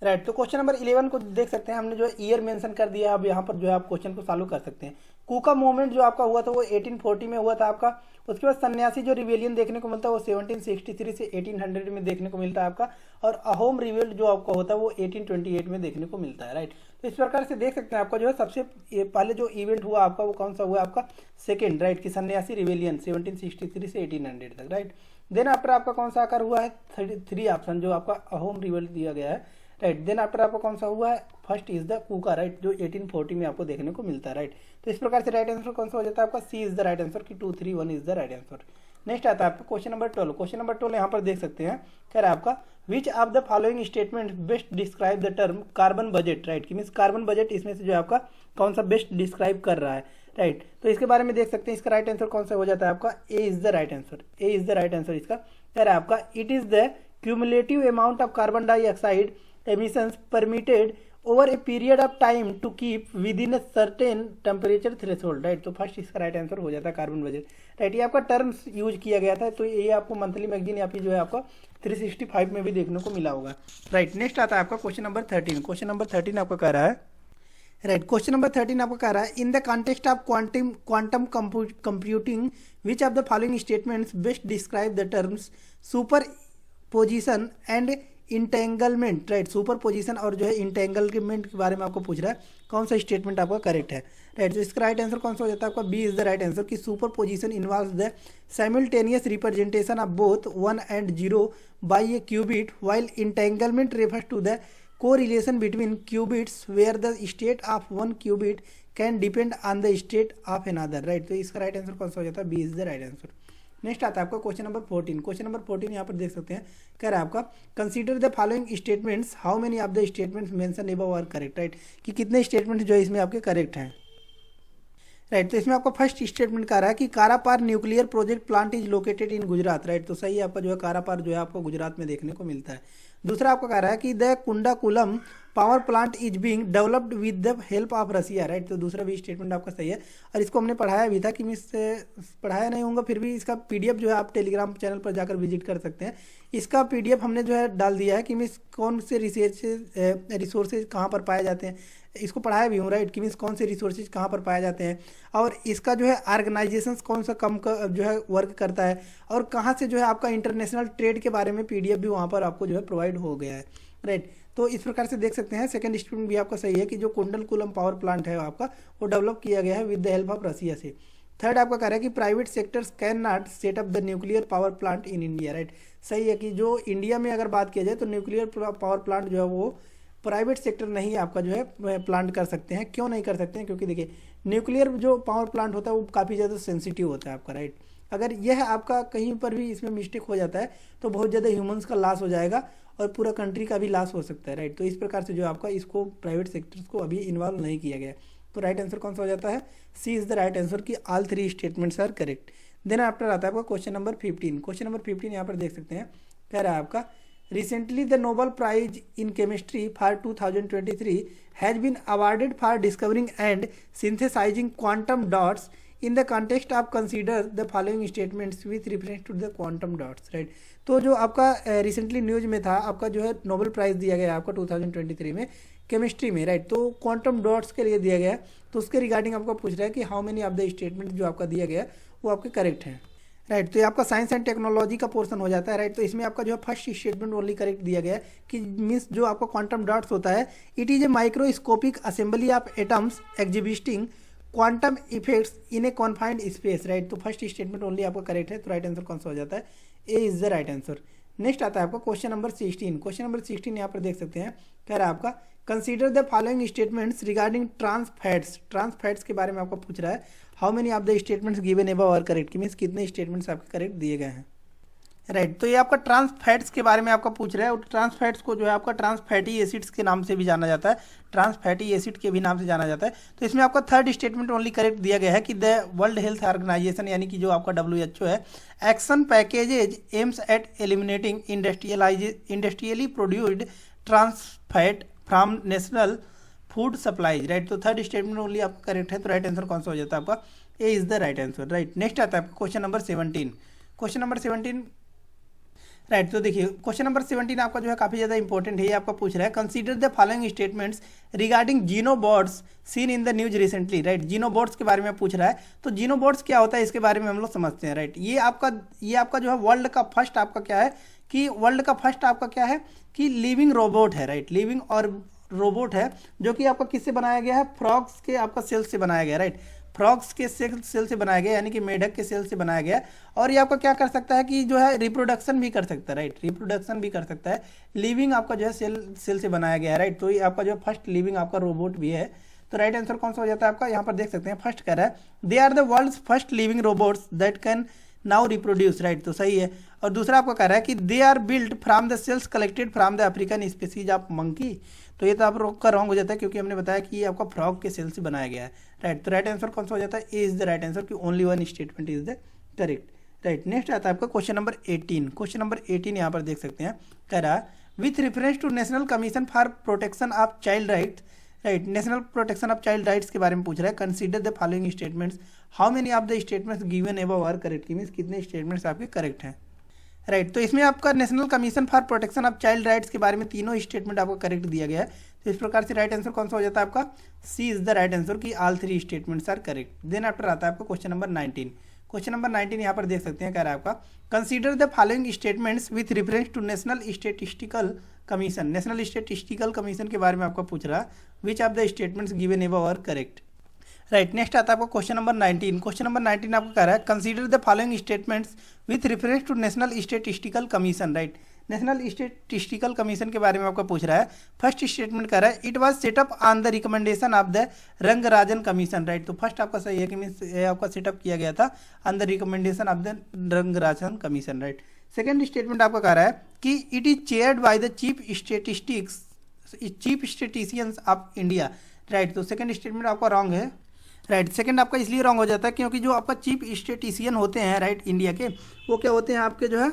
Speaker 1: Right. तो क्वेश्चन नंबर 11 को देख सकते हैं, हमने जो ईयर मेंशन कर दिया। अब यहाँ पर जो है आप क्वेश्चन को सॉल्व कर सकते हैं। कुका मूवमेंट जो आपका हुआ था वो 1840 में हुआ था आपका। उसके बाद सन्यासी जो रिवेलियन देखने को मिलता है वो 1763 से 1800 में देखने को मिलता है आपका। और अहोम रिवेल्ट जो आपका होता है वो 1828 में देखने को मिलता है, राइट। तो इस प्रकार से देख सकते हैं आपका जो है सबसे पहले जो इवेंट हुआ आपका वो कौन सा हुआ आपका सेकेंड, राइट, कि सन्यासी रिवेलियन 1763 से 1800 तक, राइट। देन आफ्टर आपका कौन सा आकर हुआ है 3 ऑप्शन जो आपका अहोम रिवेल्ट दिया गया है, राइट। देन आफ्टर आपको कौन सा हुआ है first is the Kuka, right, जो 1840 में आपको देखने को मिलता है, राइट। तो इस प्रकार से राइट आंसर कौन सा हो जाता है आपका C is the right answer की 2, 3, 1 is the right answer. Next आता है आपका क्वेश्चन नंबर 12। क्वेश्चन नंबर 12 यहाँ पर देख सकते हैं, कह रहा है आपका which of the following statement best describe the term carbon budget, right. कि मीन्स कार्बन बजट इसमें से जो है आपका कौन सा बेस्ट डिस्क्राइब कर रहा है, राइट। तो इसके बारे में देख सकते हैं, इसका राइट आंसर कौन सा हो जाता है आपका A is the right answer. A is the right answer इसका कह रहा है आपका it is the cumulative amount of carbon dioxide emissions permitted over a period of time to keep within a certain temperature threshold, right. तो फर्स्ट इसका राइट आंसर हो जाता है कार्बन बजट, राइट। ये आपका टर्म्स यूज किया गया था, तो ये आपको मंथली मैगजीन या फिर जो है आपका 365 में भी देखने को मिला होगा, राइट। नेक्स्ट आता है आपका क्वेश्चन नंबर 13। क्वेश्चन नंबर 13 आपको कह रहा है, राइट। क्वेश्चन नंबर 13 आपको कह रहा है in the context of quantum computing which of the following statements best describe the terms super position and entanglement, right. Super position और जो है इंटेंगलमेंट के बारे में आपको पूछ रहा है, कौन सा स्टेटमेंट आपका करेक्ट है, राइट। तो इसका राइट आंसर कौन सा हो जाता है आपका B is the right answer की superposition involves the simultaneous representation of both 1 and 0 by a qubit while entanglement refers to the correlation between qubits where the state of one qubit can depend on the state of another, right. तो इसका राइट आंसर कौन सा हो जाता है B is the right answer. Next आता है आपका क्वेश्चन नंबर 14। क्वेश्चन नंबर 14 यहाँ पर देख सकते हैं, कह रहा है आपका consider the following statements how many of the statements mention above are correct, right. कि कितने स्टेटमेंट जो है इसमें आपके करेक्ट हैं, राइट। तो इसमें आपका फर्स्ट स्टेटमेंट कह रहा है कि Kakrapar nuclear project plant is located in Gujarat, right. तो सही है, आपका जो है कारापार जो है आपको गुजरात में देखने को मिलता है। दूसरा आपका कह रहा है कि the Kudankulam power plant is being developed with the help of Russia, right. तो दूसरा भी स्टेटमेंट आपका सही है, और इसको हमने पढ़ाया भी था कि मिस पढ़ाया नहीं होगा, फिर भी इसका पीडीएफ जो है आप टेलीग्राम चैनल पर जाकर विजिट कर सकते हैं। इसका पीडीएफ हमने जो है डाल दिया है कि मिस कौन से रिसोर्सेज कहाँ पर पाए जाते हैं, इसको पढ़ाया भी हूँ, राइट, कि मीन्स कौन से रिसोर्सेज कहाँ पर पाए जाते हैं और इसका जो है ऑर्गेनाइजेशन कौन सा कम का जो है वर्क करता है और कहाँ से जो है आपका इंटरनेशनल ट्रेड के बारे में PDF भी वहाँ पर आपको जो है प्रोवाइड हो गया है, राइट। तो इस प्रकार से देख सकते हैं। सेकंड स्टेटमेंट भी आपका सही है कि जो कुंडलकुलम पावर प्लांट है आपका वो डेवलप किया गया है with the help of Russia से। थर्ड आपका कह रहा है कि private sectors can not set up the nuclear power plant in India, right. सही है कि जो इंडिया में अगर बात किया जाए तो न्यूक्लियर पावर प्लांट जो है वो प्राइवेट सेक्टर नहीं आपका जो है प्लांट कर सकते हैं। क्यों नहीं कर सकते हैं? क्योंकि देखिए न्यूक्लियर जो पावर प्लांट होता है वो काफ़ी ज़्यादा सेंसिटिव होता है आपका, राइट। अगर यह आपका कहीं पर भी इसमें मिस्टेक हो जाता है तो बहुत ज़्यादा ह्यूमंस का लॉस हो जाएगा और पूरा कंट्री का भी लॉस हो सकता है, राइट। तो इस प्रकार से जो आपका इसको प्राइवेट सेक्टर्स को अभी इन्वॉल्व नहीं किया गया। तो राइट आंसर कौन सा हो जाता है? C is the right answer कि all 3 statements are correct. Then after आता है आपका क्वेश्चन नंबर 15। क्वेश्चन नंबर 15 यहाँ पर देख सकते हैं, कह रहा है आपका recently the Nobel prize in chemistry for 2023 has been awarded for discovering and synthesising quantum dots in the context of consider the following statements with reference to the quantum dots, right. तो जो आपका रिसेंटली न्यूज में था आपका जो है नोबेल प्राइज दिया गया आपका 2023 में केमिस्ट्री में, राइट। तो क्वांटम डॉट्स के लिए दिया गया है, तो उसके रिगार्डिंग आपको पूछ रहा है कि how many of the statement जो आपका दिया गया वो आपके करेक्ट हैं, राइट। तो ये आपका साइंस एंड टेक्नोलॉजी का पोर्शन हो जाता है, राइट। तो इसमें आपका जो है फर्स्ट स्टेटमेंट ओनली करेक्ट दिया गया है कि मीन्स जो आपका क्वांटम डॉट्स होता है it is a microscopic assembly of atoms exhibiting quantum effects in a confined space, right. तो फर्स्ट स्टेटमेंट ओनली आपका करेक्ट है। तो राइट आंसर कौन सा हो जाता है? A is the right answer. Next आता है आपका क्वेश्चन नंबर 16। क्वेश्चन नंबर 16 यहाँ पर देख सकते हैं, कह रहा है आपका consider the following statements regarding trans fats. Trans fats के बारे में आपको पूछ रहा है how many of the statements given above are correct, means कितने स्टेटमेंट्स आपके करेक्ट दिए गए हैं, राइट। तो ये आपका ट्रांसफैट्स के बारे में आपका पूछ रहा है और ट्रांसफैट्स को जो है आपका ट्रांसफैटी एसिड्स के नाम से भी जाना जाता है, ट्रांसफैटी एसिड के भी नाम से जाना जाता है। तो इसमें आपका थर्ड स्टेटमेंट ओनली करेक्ट दिया गया है कि द वर्ल्ड हेल्थ ऑर्गेनाइजेशन यानी कि जो आपका WHO है action packages aims at eliminating industrially produced trans fat from national food supplies, right. तो थर्ड स्टेटमेंट ओनली आपका करेक्ट है। तो राइट आंसर कौन सा हो जाता है आपका? A is the right answer, right. Next आता है आपका question number 17। Question number 17, right. तो देखिए क्वेश्चन नंबर 17 आपका जो है काफ़ी ज़्यादा इंपॉर्टेंट है। ये आपका पूछ रहा है consider the following statements regarding xenobots seen in the news recently, right. Xenobots के बारे में पूछ रहा है। तो जीनोबॉट्स क्या होता है इसके बारे में हम लोग समझते हैं, राइट। ये आपका जो है वर्ल्ड का फर्स्ट आपका क्या है कि वर्ल्ड का फर्स्ट आपका क्या है कि लिविंग रोबोट है, राइट। लिविंग और रोबोट है जो कि आपका किससे बनाया गया है? फ्रॉग्स के आपका सेल से बनाया गया, राइट। फ्रॉग्स के सेल से बनाया गया यानी कि मेढक के सेल से बनाया गया और ये आपका क्या कर सकता है कि जो है रिप्रोडक्शन भी कर सकता है, राइट। रिप्रोडक्शन भी कर सकता है। लिविंग आपका जो है सेल से बनाया गया है, राइट। तो ये आपका जो फर्स्ट लिविंग आपका रोबोट भी है। तो राइट आंसर कौन सा हो जाता है आपका? यहाँ पर देख सकते हैं फर्स्ट कह रहा है they are the world's first living robots that can now reproduce, right. तो सही है। और दूसरा आपको कह रहा है कि they are build from the cells collected from the African species of monkey. तो ये तो आप रोक कर रॉन्ग हो जाता है क्योंकि हमने बताया कि ये आपका फ्रॉग के सेल से बनाया गया है, राइट। तो राइट आंसर कौन सा हो जाता है? A is the right answer कि only one statement is the correct, right. Next आता है आपका क्वेश्चन नंबर 18। क्वेश्चन नंबर 18 यहाँ पर देख सकते हैं, कह रहा है with reference to national commission for protection of child rights, right. National protection of child rights के बारे में पूछ रहा है consider the following statements how many of the statements given above are correct, means कितने स्टेटमेंट्स आपके करेक्ट हैं, राइट। तो इसमें आपका national commission for protection of child rights के बारे में तीनों स्टेटमेंट आपको करेक्ट दिया गया है। तो इस प्रकार से राइट आंसर कौन सा हो जाता है आपका? C is the right answer कि all 3 statements are correct. Then after आता है आपका क्वेश्चन नंबर 19। क्वेश्चन नंबर 19 यहाँ पर देख सकते हैं, कह रहा है आपका consider the following statements with reference to national statistical commission. National statistical commission के बारे में आपको पूछ रहा है which of the statements given above are correct, right. Next आता है आपको क्वेश्चन नंबर 19। क्वेश्चन नंबर 19 आपको कह रहा है consider the following statements with reference to national statistical commission, right. National statistical commission के बारे में आपको पूछ रहा है। फर्स्ट स्टेटमेंट कह रहा है it was setup on the recommendation of the Rangarajan commission, right. तो फर्स्ट आपका सही है कि मीन्स आपका सेटअप किया गया था on the recommendation of the Rangarajan commission, right. Second statement आपका कह रहा है कि it is chaired by the chief statisticians of India, right. तो सेकेंड स्टेटमेंट आपका रॉन्ग है, राइट। सेकंड आपका इसलिए रॉन्ग हो जाता है क्योंकि जो आपका चीफ स्टेटिशियन होते हैं, राइट, इंडिया के, वो क्या होते हैं आपके जो है,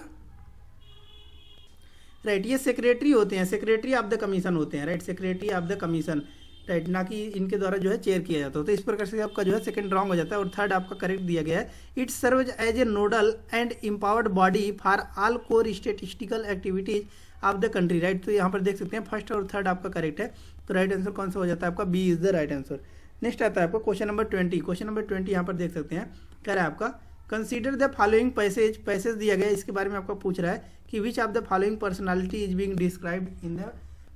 Speaker 1: राइट, ये सेक्रेटरी होते हैं, सेक्रेटरी ऑफ द कमीशन होते हैं, right. Secretary of the commission, right, ना कि इनके द्वारा जो है चेयर किया जाता है। तो इस प्रकार से आपका जो है सेकंड रॉन्ग हो जाता है और थर्ड आपका करेक्ट दिया गया है it serves as a nodal and empowered body for all core statistical activities of the country, right. तो यहाँ पर देख सकते हैं फर्स्ट और थर्ड आपका करेक्ट है। तो राइट आंसर कौन सा हो जाता है आपका B is the right answer. Next आता है आपका क्वेश्चन नंबर 20। क्वेश्चन नंबर 20 यहाँ पर देख सकते हैं, कह रहा है आपका कंसीडर द फॉलोइंग पैसेज दिया गया, इसके बारे में आपको पूछ रहा है कि which of the following personality is being described in the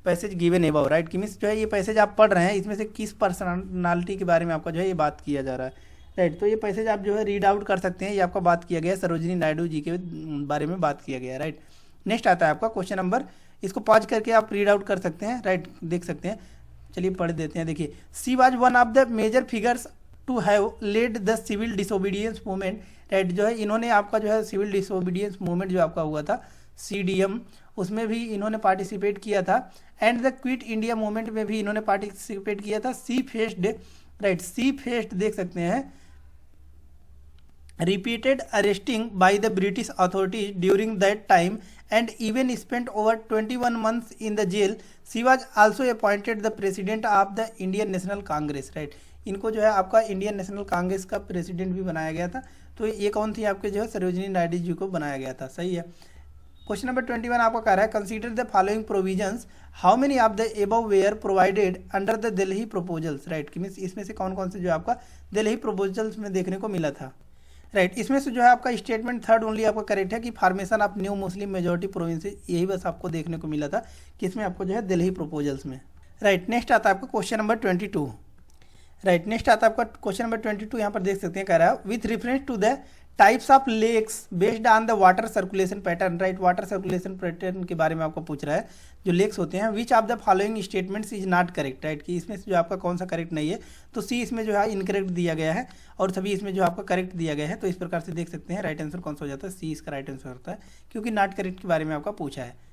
Speaker 1: passage given above, right. कि मीन्स जो है ये पैसेज आप पढ़ रहे हैं, इसमें से किस पर्सनालिटी के बारे में आपका जो है ये बात किया जा रहा है, राइट। तो ये पैसेज आप जो है रीड आउट कर सकते हैं, ये आपका बात किया गया है सरोजिनी नायडू जी के बारे में बात किया गया है, राइट। नेक्स्ट आता है आपका क्वेश्चन नंबर, इसको पॉज करके आप रीड आउट कर सकते हैं, राइट, देख सकते हैं। चलिए पढ़ देते हैं। देखिए, she was one of the major figures to have led the civil disobedience movement, right. जो है इन्होंने आपका जो है सिविल डिसोबीडियंस मूवमेंट जो आपका हुआ था CDM, उसमें भी इन्होंने पार्टिसिपेट किया था। And the quit India movement में भी इन्होंने पार्टिसिपेट किया था। सी फेस्ड, राइट, सी फेस्ड देख सकते हैं repeated arresting by the British authorities during that time and even spent over 21 months in the jail. She was also appointed the president of the Indian National Congress, right। इनको जो है आपका इंडियन नेशनल कांग्रेस का प्रेसिडेंट भी बनाया गया था। तो ये कौन थी आपके जो है सरोजिनी नायडू जी को बनाया गया था, सही है। क्वेश्चन नंबर 21 आपका कह रहा है consider the following provisions, how many of the above were provided under the Delhi proposals, right. कि मीन्स इसमें से कौन कौन से जो आपका दिल्ली प्रपोजल्स में देखने को मिला था, राइट। इसमें से जो है आपका स्टेटमेंट थर्ड ओनली आपका करेक्ट है कि formation of new Muslim majority provinces, यही बस आपको देखने को मिला था कि इसमें आपको जो है दिल्ली प्रपोजल्स में, राइट। नेक्स्ट आता है आपका क्वेश्चन नंबर 22, राइट। नेक्स्ट आता है आपका क्वेश्चन नंबर 22, यहाँ पर देख सकते हैं, कह रहा है with reference to the types of lakes based on the water circulation pattern, right. Water circulation pattern के बारे में आपको पूछ रहा है, जो लेक्स होते हैं। विच of the following statements is not correct, right. कि इसमें से जो आपका कौन सा करेक्ट नहीं है, तो सी इसमें जो है इनकरेक्ट दिया गया है और सभी इसमें जो आपका करेक्ट दिया गया है। तो इस प्रकार से देख सकते हैं राइट आंसर कौन सा हो जाता है, सी इसका राइट आंसर होता है, क्योंकि नॉट करेक्ट के बारे में आपका पूछा है,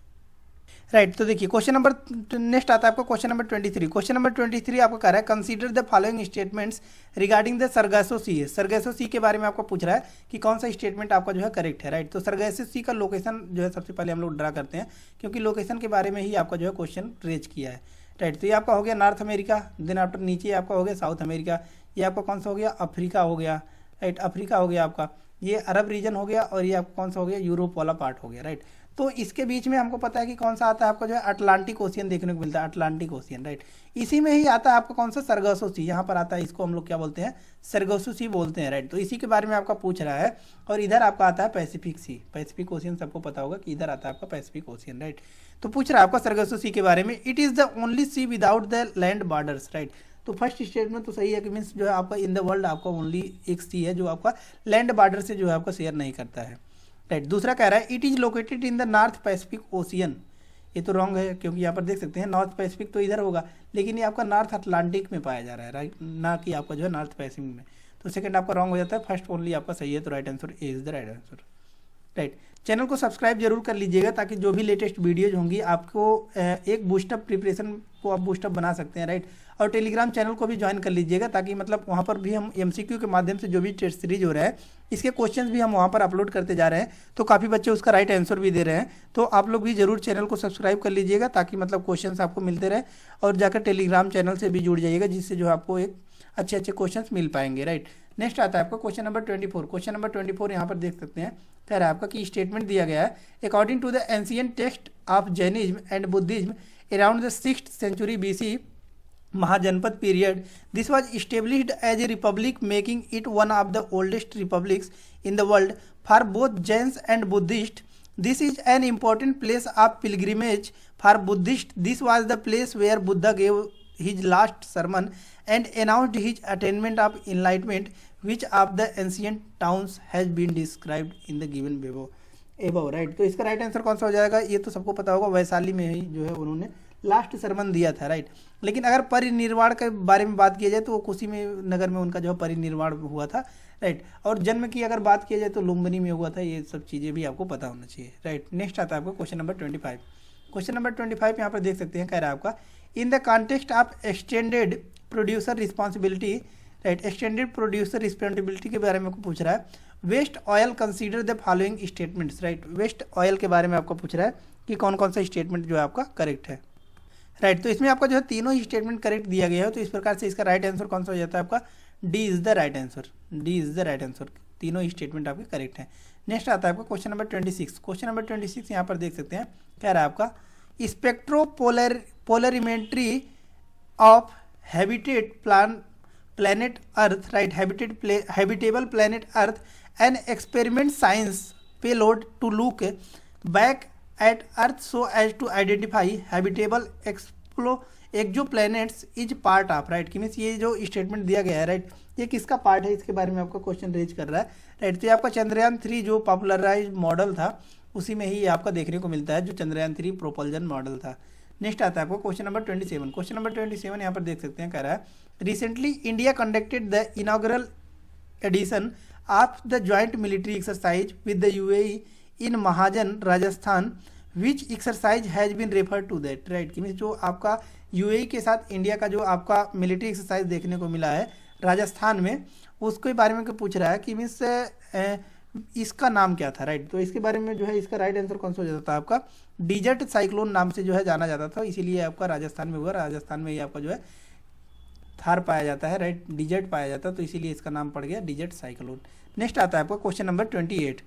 Speaker 1: राइट। तो देखिए क्वेश्चन नंबर नेक्स्ट आता है आपका क्वेश्चन नंबर 23। क्वेश्चन नंबर 23 आपको कह रहा है consider the following statements regarding the Sargasso sea, Sargasso sea के बारे में आपको पूछ रहा है कि कौन सा स्टेटमेंट आपका जो है करेक्ट है, राइट। तो सरगासो सी का लोकेशन जो है सबसे पहले हम लोग ड्रा करते हैं, क्योंकि लोकेशन के बारे में ही आपका जो है क्वेश्चन रेज किया है, राइट। तो ये आपका हो गया नॉर्थ अमेरिका, देन आफ्टर नीचे आपका हो गया साउथ अमेरिका, ये आपका कौन सा हो गया अफ्रीका हो गया, राइट। अफ्रीका हो गया आपका, ये अरब रीजन हो गया, और ये आपका कौन सा हो गया यूरोप वाला पार्ट हो गया, राइट। तो इसके बीच में हमको पता है कि कौन सा आता है आपका जो है अटलांटिक ओशियन देखने को मिलता है, अटलांटिक ओशियन, राइट। इसी में ही आता है आपका कौन सा सरगासो सी, यहाँ पर आता है, इसको हम लोग क्या बोलते हैं सरगासो सी बोलते हैं, राइट। तो इसी के बारे में आपका पूछ रहा है। और इधर आपका आता है पैसिफिक सी, पैसिफिक ओशियन सबको पता होगा कि इधर आता है आपका पैसिफिक ओशियन, राइट। तो पूछ रहा है आपका सरगासो सी के बारे में, it is the only sea without the land borders, right. तो फर्स्ट स्टेटमेंट तो सही है कि मीन्स जो है आपका इन द वर्ल्ड आपका ओनली एक सी है जो आपका लैंड बॉर्डर से जो है आपका शेयर नहीं करता है, राइट। दूसरा कह रहा है it is located in the north Pacific ocean, ये तो रॉन्ग है, क्योंकि यहाँ पर देख सकते हैं नॉर्थ पैसिफिक तो इधर होगा, लेकिन ये आपका नॉर्थ अटलांटिक में पाया जा रहा है, राइट, ना कि आपका जो है नॉर्थ पैसिफिक में। तो सेकंड आपका रॉन्ग हो जाता है, फर्स्ट ओनली आपका सही है, तो right answer A is the right answer, right. Channel को सब्सक्राइब जरूर कर लीजिएगा, ताकि जो भी लेटेस्ट वीडियोज होंगी आपको एक बूस्टअप प्रिपरेशन को आप बूस्टअप बना सकते हैं, राइट। और टेलीग्राम चैनल को भी ज्वाइन कर लीजिएगा, ताकि मतलब वहाँ पर भी हम MCQ के माध्यम से जो भी टेस्ट सीरीज हो रहा है, इसके क्वेश्चंस भी हम वहाँ पर अपलोड करते जा रहे हैं, तो काफ़ी बच्चे उसका राइट आंसर भी दे रहे हैं। तो आप लोग भी जरूर चैनल को सब्सक्राइब कर लीजिएगा, ताकि मतलब क्वेश्चंस आपको मिलते रहे, और जाकर टेलीग्राम चैनल से भी जुड़ जाइएगा, जिससे जो आपको एक अच्छे अच्छे क्वेश्चंस मिल पाएंगे, राइट। नेक्स्ट आता है आपका क्वेश्चन नंबर 24। क्वेश्चन नंबर 24 यहाँ पर देख सकते हैं, कह रहा है आपका कि स्टेटमेंट दिया गया है according to the ancient text of Jainism and Buddhism around the 6th century BC Mahajanapat period, this was established as a republic, making it one of the oldest republics in the world for both Jains and Buddhists. This is an important place of pilgrimage for Buddhists. This was the place where Buddha gave his last sermon and announced his attainment of enlightenment. Which of the ancient towns has been described in the given above, right। तो इसका राइट आंसर कौन सा हो जाएगा, ये तो सबको पता होगा, वैशाली में ही जो है उन्होंने लास्ट सरमन दिया था, राइट। लेकिन अगर परिनिर्वाण के बारे में बात किया जाए तो वो कुशी में नगर में उनका जो है परिनिर्वाण हुआ था, राइट। और जन्म की अगर बात किया जाए तो लुम्बिनी में हुआ था, ये सब चीज़ें भी आपको पता होना चाहिए, राइट। नेक्स्ट आता है आपको क्वेश्चन नंबर 25। क्वेश्चन नंबर 25 यहाँ पर देख सकते हैं, कह रहा है आपका in the context of extended producer responsibility, right. Extended producer responsibility के बारे में आपको पूछ रहा है। Waste oil consider the following statements, right. Waste oil के बारे में आपको पूछ रहा है कि कौन कौन सा स्टेटमेंट जो है आपका करेक्ट है, राइट। तो इसमें आपका जो है तीनों ही स्टेटमेंट करेक्ट दिया गया है, तो इस प्रकार से इसका राइट आंसर कौन सा हो जाता है आपका D is the right answer, D is the right answer, तीनों ही स्टेटमेंट आपके करेक्ट हैं। नेक्स्ट आता है आपका क्वेश्चन नंबर 26। क्वेश्चन नंबर 26 यहाँ पर देख सकते हैं, कह रहा है आपका spectropolarimetry of habitat planet Earth, right? Habitable planet Earth, an experiment science payload to look back at Earth so as to identify habitable exoplanets is part of, right? कि मीन्स ये जो स्टेटमेंट दिया गया है, राइट, ये किसका पार्ट है, इसके बारे में आपका क्वेश्चन रेज कर रहा है, राइट। तो ये आपका चंद्रयान 3 जो पॉपुलराइज मॉडल था उसी में ही आपका देखने को मिलता है, जो चंद्रयान 3 प्रोपल्जन मॉडल था। नेक्स्ट आता है आपको क्वेश्चन नंबर 27। क्वेश्चन नंबर 27 यहाँ पर देख सकते हैं, कह रहा है recently India conducted the inaugural edition of the joint military exercise with the UAE in Mahajan Rajasthan, which exercise has been refer to that, right. कि मीन्स जो आपका यूएई के साथ इंडिया का जो आपका मिलिट्री एक्सरसाइज देखने को मिला है राजस्थान में, उसके बारे में पूछ रहा है कि मीन्स इसका नाम क्या था, राइट। तो इसके बारे में जो है इसका राइट आंसर कौन सा हो जाता था, आपका डिजर्ट साइक्लोन नाम से जो है जाना जाता था, इसीलिए आपका राजस्थान में हुआ, राजस्थान में ही आपका जो है थार पाया जाता है, राइट, डिजर्ट पाया जाता है, तो इसीलिए इसका नाम पड़ गया डिजर्ट साइक्लोन। नेक्स्ट आता है आपका क्वेश्चन नंबर 28,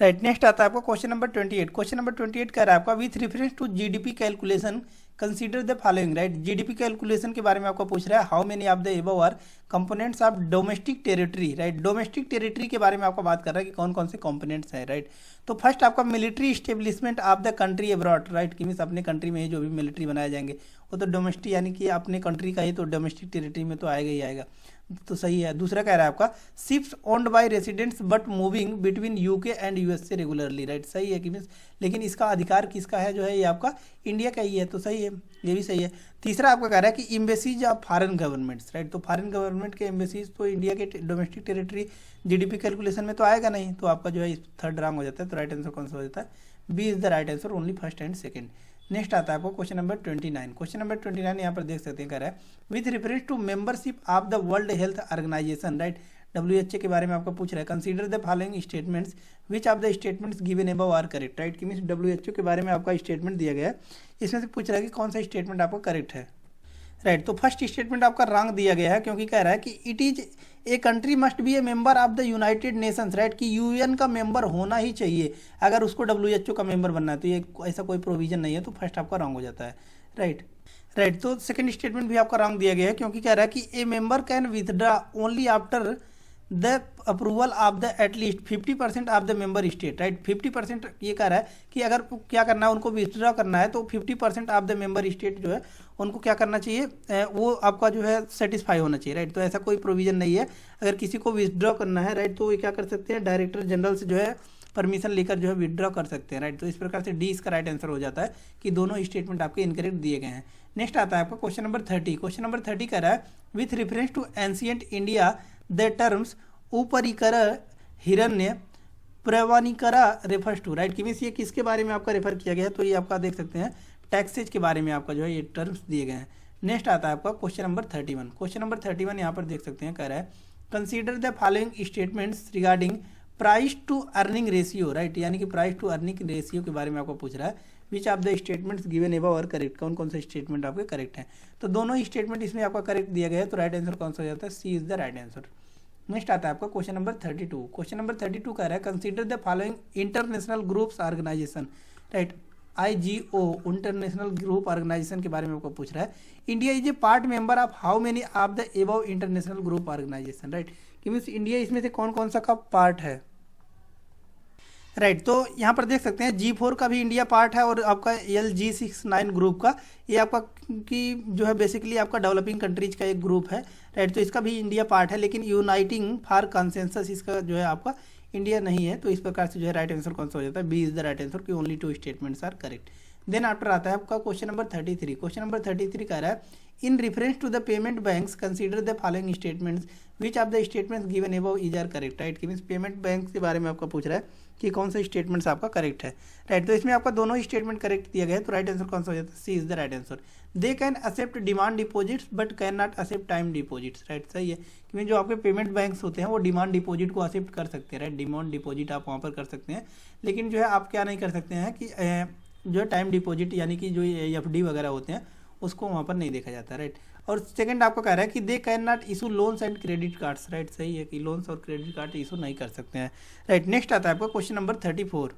Speaker 1: राइट। नेक्स्ट आता है आपका क्वेश्चन नंबर 28। क्वेश्चन नंबर 28 कह रहा है आपका with reference to GDP calculation consider the following, right. GDP calculation के बारे में आपको पूछ रहा है, how many of the above are components of domestic territory, right. Domestic territory के बारे में आपको बात कर रहा है कि कौन कौन से कंपोनेंट्स हैं, राइट। तो फर्स्ट आपका military establishment of the country abroad, right. कि मीन्स अपने कंट्री में ही जो भी मिलिट्री बनाए जाएंगे वो तो डोमेस्टिक यानी कि अपने कंट्री का ही, तो डोमेस्टिक टेरिटरी में तो आएगा ही आएगा, तो सही है। दूसरा कह रहा है आपका ships owned by residents but moving between UK and USA regularly, right, सही है। कि मीन्स लेकिन इसका अधिकार किसका है, जो है ये आपका इंडिया का ही है, तो सही है, ये भी सही है। तीसरा आपका कह रहा है कि embassies of foreign governments, right. तो फॉरेन गवर्नमेंट के एम्बेसीज तो इंडिया के डोमेस्टिक टेरिटरी जीडीपी कैलकुलेशन में तो आएगा नहीं, तो आपका जो है थर्ड रॉन्ग हो जाता है। तो राइट आंसर कौन सा हो जाता है, B is the right answer, only first and second. Next आता है आपको क्वेश्चन नंबर 29। क्वेश्चन नंबर 29 यहाँ पर देख सकते हैं, कह रहा है with reference to membership of the world health organisation, right, WHO के बारे में आपको पूछ रहा है, consider the following statements which of the statements given above are correct, right. कि मीन्स WHO के बारे में आपका स्टेटमेंट दिया गया है, इसमें से पूछ रहा है कि कौन सा स्टेटमेंट आपको करेक्ट है, राइट। तो फर्स्ट स्टेटमेंट आपका रॉन्ग दिया गया है, क्योंकि कह रहा है कि it is a country must be A member of the United Nations, right. कि यूएन का मेंबर होना ही चाहिए अगर उसको WHO का मेंबर बनना है, तो ये ऐसा कोई प्रोविजन नहीं है, तो फर्स्ट आपका रॉन्ग हो जाता है, राइट। राइट, तो सेकंड स्टेटमेंट भी आपका रॉन्ग दिया गया है, क्योंकि कह रहा है कि ए member can withdraw only after the approval of the at least 50% of the member state, right. 50% ये कह रहा है कि अगर क्या करना है, उनको विथड्रॉ करना है, तो 50% ऑफ द मेंबर स्टेट जो है उनको क्या करना चाहिए, वो आपका जो है सेटिस्फाई होना चाहिए, राइट। तो ऐसा कोई प्रोविजन नहीं है, अगर किसी को विथड्रॉ करना है, राइट, तो ये क्या कर सकते हैं, डायरेक्टर जनरल से जो है परमिशन लेकर जो है विथड्रॉ कर सकते हैं, राइट। तो इस प्रकार से डी इसका राइट आंसर हो जाता है कि दोनों स्टेटमेंट आपके इनकरेक्ट दिए गए हैं। नेक्स्ट आता है आपका क्वेश्चन नंबर 30। क्वेश्चन नंबर 30 कह रहा है with reference to ancient India the terms uparikara hiranya pravanikara refers to, right. कि मीन्स ये किसके बारे में आपका रेफर किया गया है, तो ये आपका देख सकते हैं टैक्सेज के बारे में आपका जो है ये टर्म्स दिए गए हैं। नेक्स्ट आता है आपका क्वेश्चन नंबर 31। क्वेश्चन नंबर 31 यहाँ पर देख सकते हैं, कह रहा है consider the following statements regarding price to earning ratio, right. यानी कि प्राइस टू अर्निंग रेशियो के बारे में आपको पूछ रहा है, which of the statements given above are correct, कौन कौन से स्टेटमेंट आपके करेक्ट हैं। तो दोनों स्टेटमेंट इसमें आपका करेक्ट दिया गया है, तो राइट आंसर कौन सा हो जाता है, C is the right answer. Next आता है आपका क्वेश्चन नंबर 32। क्वेश्चन नंबर 32 कह रहा है consider the following international groups organisation, right. IGO international group organisation के बारे में आपको पूछ रहा है, India is a part member of how many of the above international group organisation, right. कि मीन्स इंडिया इसमें से कौन कौन सा का पार्ट है, राइट। तो यहाँ पर देख सकते हैं G4 का भी इंडिया पार्ट है, और आपका LG69 ग्रुप का ये आपका की जो है बेसिकली आपका डेवलपिंग कंट्रीज का एक ग्रुप है, राइट। तो इसका भी इंडिया पार्ट है, लेकिन यूनाइटिंग फॉर कंसेंसस इसका जो है आपका इंडिया नहीं है। तो इस प्रकार से जो है राइट आंसर कौन सा हो जाता है, B is the right answer कि only 2 statements are correct. Then after आता है आपका क्वेश्चन नंबर 33। क्वेश्चन नंबर 33 कह रहा है in reference to the payment banks consider the following statements which of the statements given above is are correct, right. कि मीन्स पेमेंट बैंक के बारे में आपका पूछ रहा है कि कौन सा स्टेटमेंट्स आपका करेक्ट है, राइट। तो इसमें आपका दोनों स्टेटमेंट करेक्ट दिया गया है, तो राइट आंसर कौन सा हो जाता है, C is the right answer. They can accept demand deposits but cannot accept time deposits, right. सही है, क्योंकि जो आपके पेमेंट बैंक्स होते हैं वो डिमांड डिपॉजिट को एक्सेप्ट कर सकते हैं, राइट। डिमांड डिपॉजिट आप वहाँ पर कर सकते हैं, लेकिन जो है आप क्या नहीं कर सकते हैं कि जो टाइम डिपॉजिट यानी कि जो FD वगैरह होते हैं उसको वहाँ पर नहीं देखा जाता, राइट। और सेकंड आपको कह रहा है कि they can not issue loans and credit cards, right. सही है कि लोन्स और क्रेडिट कार्ड इशू नहीं कर सकते हैं, राइट। नेक्स्ट आता है आपका क्वेश्चन नंबर 34,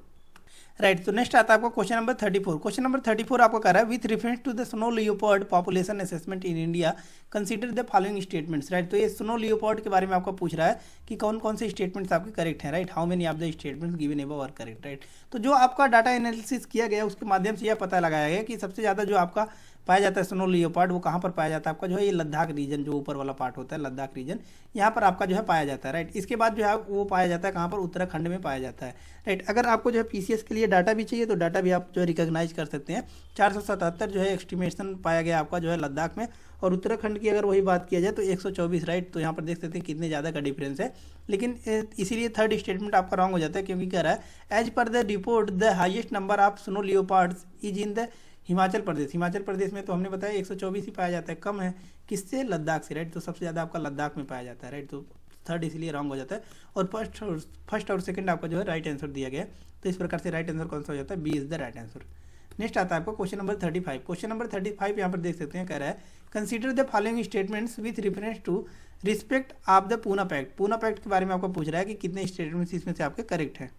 Speaker 1: राइट। तो नेक्स्ट आता है आपका क्वेश्चन नंबर 34। क्वेश्चन नंबर 34 आपको कह रहा है with reference to the snow leopard population assessment in India consider the following statements. Right, तो ये स्नो लियोपर्ड के बारे में आपको पूछ रहा है कि कौन कौन से स्टेटमेंट्स आपके करेक्ट हैं। Right, how many of the statements given above are correct. Right, तो जो आपका डाटा एनालिसिस किया गया उसके माध्यम से यह पता लगाया गया कि सबसे ज़्यादा जो आपका पाया जाता है स्नो लियोपार्ड वो कहाँ पर पाया जाता है, आपका जो है ये लद्दाख रीजन, जो ऊपर वाला पार्ट होता है लद्दाख रीजन, यहाँ पर आपका जो है पाया जाता है। राइट, इसके बाद जो है वो पाया जाता है कहाँ पर, उत्तराखंड में पाया जाता है। राइट, अगर आपको जो है पीसीएस के लिए डाटा भी चाहिए तो डाटा भी आप जो है रिकॉग्नाइज कर सकते हैं। 477 जो है एस्टिमेशन पाया गया आपका जो है लद्दाख में, और उत्तराखंड की अगर वही बात किया जाए तो 124। राइट, तो यहाँ पर देख सकते हैं कितने ज़्यादा का डिफरेंस है। लेकिन इसीलिए थर्ड स्टेटमेंट आपका रॉन्ग हो जाता है, क्योंकि कह रहा है as per the report the highest number of snow leopards is in the Himachal Pradesh. Himachal Pradesh में तो हमने बताया 124 ही पाया जाता है, कम है किससे, लद्दाख से। राइट, तो सबसे ज़्यादा आपका लद्दाख में पाया जाता है। राइट, तो थर्ड इसलिए रॉन्ग हो जाता है, और फर्स्ट और सेकंड आपका जो है राइट आंसर दिया गया है। तो इस प्रकार से राइट आंसर कौन सा हो जाता है, B is the right answer. Next आता है आपको क्वेश्चन नंबर 35। क्वेश्चन नंबर 35 यहाँ पर देख सकते हैं, कह रहा है consider the following statements with reference to respect of the Poona pact. Poona pact के बारे में आपको पूछ रहा है कि कितने स्टेटमेंट्स इसमें से आपके करेक्ट हैं।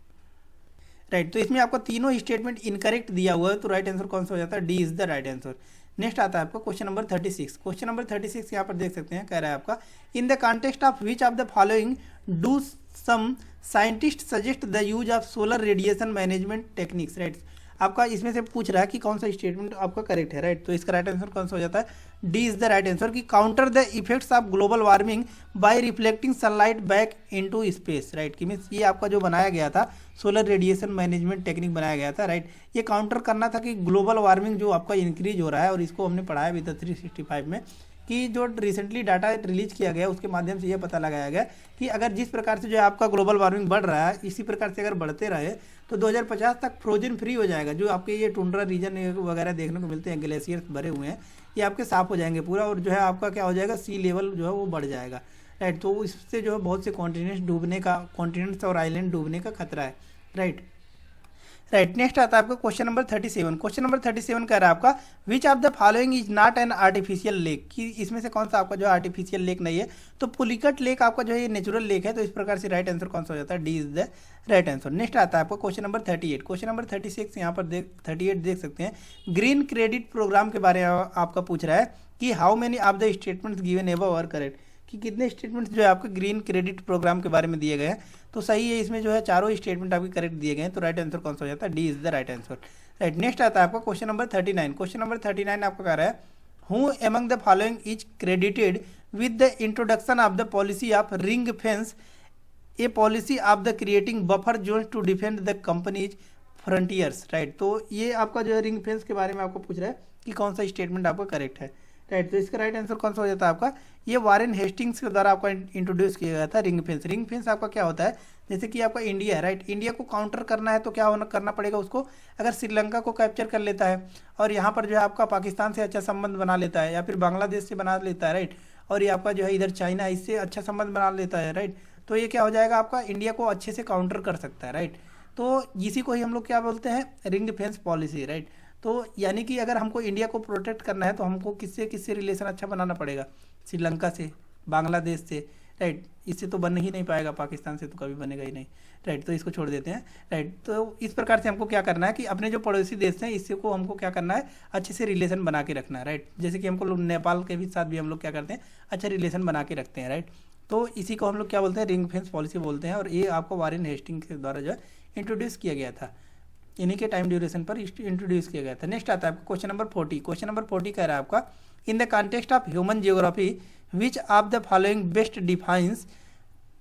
Speaker 1: राइट, तो इसमें आपको तीनों स्टेटमेंट इनकरेक्ट दिया हुआ है, तो राइट आंसर कौन सा हो जाता है, D is the right answer. Next आता है आपको क्वेश्चन नंबर 36। क्वेश्चन नंबर 36 यहाँ पर देख सकते हैं, कह रहा है आपका in the context of which of the following do some scientist suggest the use of solar radiation management techniques. Right, आपका इसमें से पूछ रहा है कि कौन सा स्टेटमेंट आपका करेक्ट है। राइट, तो इसका राइट आंसर कौन सा हो जाता है, D is the right answer कि counter the effects of global warming by reflecting sunlight back into space. Right, कि मीन्स ये आपका जो बनाया गया था सोलर रेडिएशन मैनेजमेंट टेक्निक बनाया गया था। राइट, ये काउंटर करना था कि ग्लोबल वार्मिंग जो आपका इंक्रीज हो रहा है, और इसको हमने पढ़ाया भी था 365 में कि जो रिसेंटली डाटा रिलीज किया गया उसके माध्यम से यह पता लगाया गया कि अगर जिस प्रकार से जो है आपका ग्लोबल वार्मिंग बढ़ रहा है, इसी प्रकार से अगर बढ़ते रहे तो 2050 तक फ्रोजन फ्री हो जाएगा। जो आपके ये टुंड्रा रीजन वगैरह देखने को मिलते हैं, ग्लेशियर्स भरे हुए हैं, ये आपके साफ हो जाएंगे पूरा, और जो है आपका क्या हो जाएगा, सी लेवल जो है वो बढ़ जाएगा। राइट, तो इससे जो है बहुत से कॉन्टिनेंट्स और आइलैंड डूबने का खतरा है। राइट, नेक्स्ट आता है आपका क्वेश्चन नंबर 37। क्वेश्चन नंबर 37 कह रहा है आपका which of the following is not an artificial lake, कि इसमें से कौन सा आपका जो आर्टिफिशियल लेक नहीं है। तो पुलिकट लेक आपका जो है ये नेचुरल लेक है, तो इस प्रकार से राइट आंसर कौन सा हो जाता है, D is the right answer. Next आता है आपका क्वेश्चन नंबर 38। क्वेश्चन नंबर 36 यहाँ पर 38 देख सकते हैं, ग्रीन क्रेडिट प्रोग्राम के बारे में आपका पूछ रहा है कि how many of the statements given above are correct, कि कितने स्टेटमेंट्स जो है आपके ग्रीन क्रेडिट प्रोग्राम के बारे में दिए गए हैं। तो सही है, इसमें जो है चारों स्टेटमेंट आपके करेक्ट दिए गए हैं, तो राइट आंसर कौन सा हो जाता है, D is the right answer. Right, next आता है आपका क्वेश्चन नंबर 39। क्वेश्चन नंबर 39 आपको कह रहा है who among the following is credited with the introduction of the policy of ring fence, a policy of the creating buffer zone to defend the company's frontiers. Right, तो ये आपका जो है रिंग फेंस के बारे में आपको पूछ रहा है कि कौन सा स्टेटमेंट आपका करेक्ट है। राइट, तो इसका राइट आंसर कौन सा हो जाता है आपका, ये वारेन हेस्टिंग्स के द्वारा आपका इंट्रोड्यूस किया गया था रिंग फेंस। रिंग फेंस आपका क्या होता है, जैसे कि आपका इंडिया है। राइट, इंडिया को काउंटर करना है तो क्या करना पड़ेगा उसको, अगर श्रीलंका को कैप्चर कर लेता है और यहाँ पर जो है आपका पाकिस्तान से अच्छा संबंध बना लेता है, या फिर बांग्लादेश से बना लेता है। राइट, और ये आपका जो है इधर चाइना, इससे अच्छा संबंध बना लेता है। राइट, तो ये क्या हो जाएगा आपका, इंडिया को अच्छे से काउंटर कर सकता है। राइट, तो इसी को ही हम लोग क्या बोलते हैं, रिंग फेंस पॉलिसी। राइट, तो यानी कि अगर हमको इंडिया को प्रोटेक्ट करना है तो हमको किससे रिलेशन अच्छा बनाना पड़ेगा, श्रीलंका से, बांग्लादेश से। राइट, इससे तो बन ही नहीं पाएगा, पाकिस्तान से तो कभी बनेगा ही नहीं। राइट, तो इसको छोड़ देते हैं। राइट, तो इस प्रकार से हमको क्या करना है कि अपने जो पड़ोसी देश हैं इससे को हमको क्या करना है, अच्छे से रिलेशन बना के रखना है। राइट, जैसे कि हमको नेपाल के भी साथ भी हम लोग क्या करते हैं, अच्छा रिलेशन बना के रखते हैं। राइट, तो इसी को हम लोग क्या बोलते हैं, रिंग फेंस पॉलिसी बोलते हैं, और ये आपको वारेन हेस्टिंग्स के द्वारा जो है इंट्रोड्यूस किया गया था, इन्हीं के टाइम ड्यूरेशन पर इंट्रोड्यूस किया गया था। नेक्स्ट आता है आपका क्वेश्चन नंबर 40। क्वेश्चन नंबर 40 कह रहा है आपका in the context of human geography which of the following best defines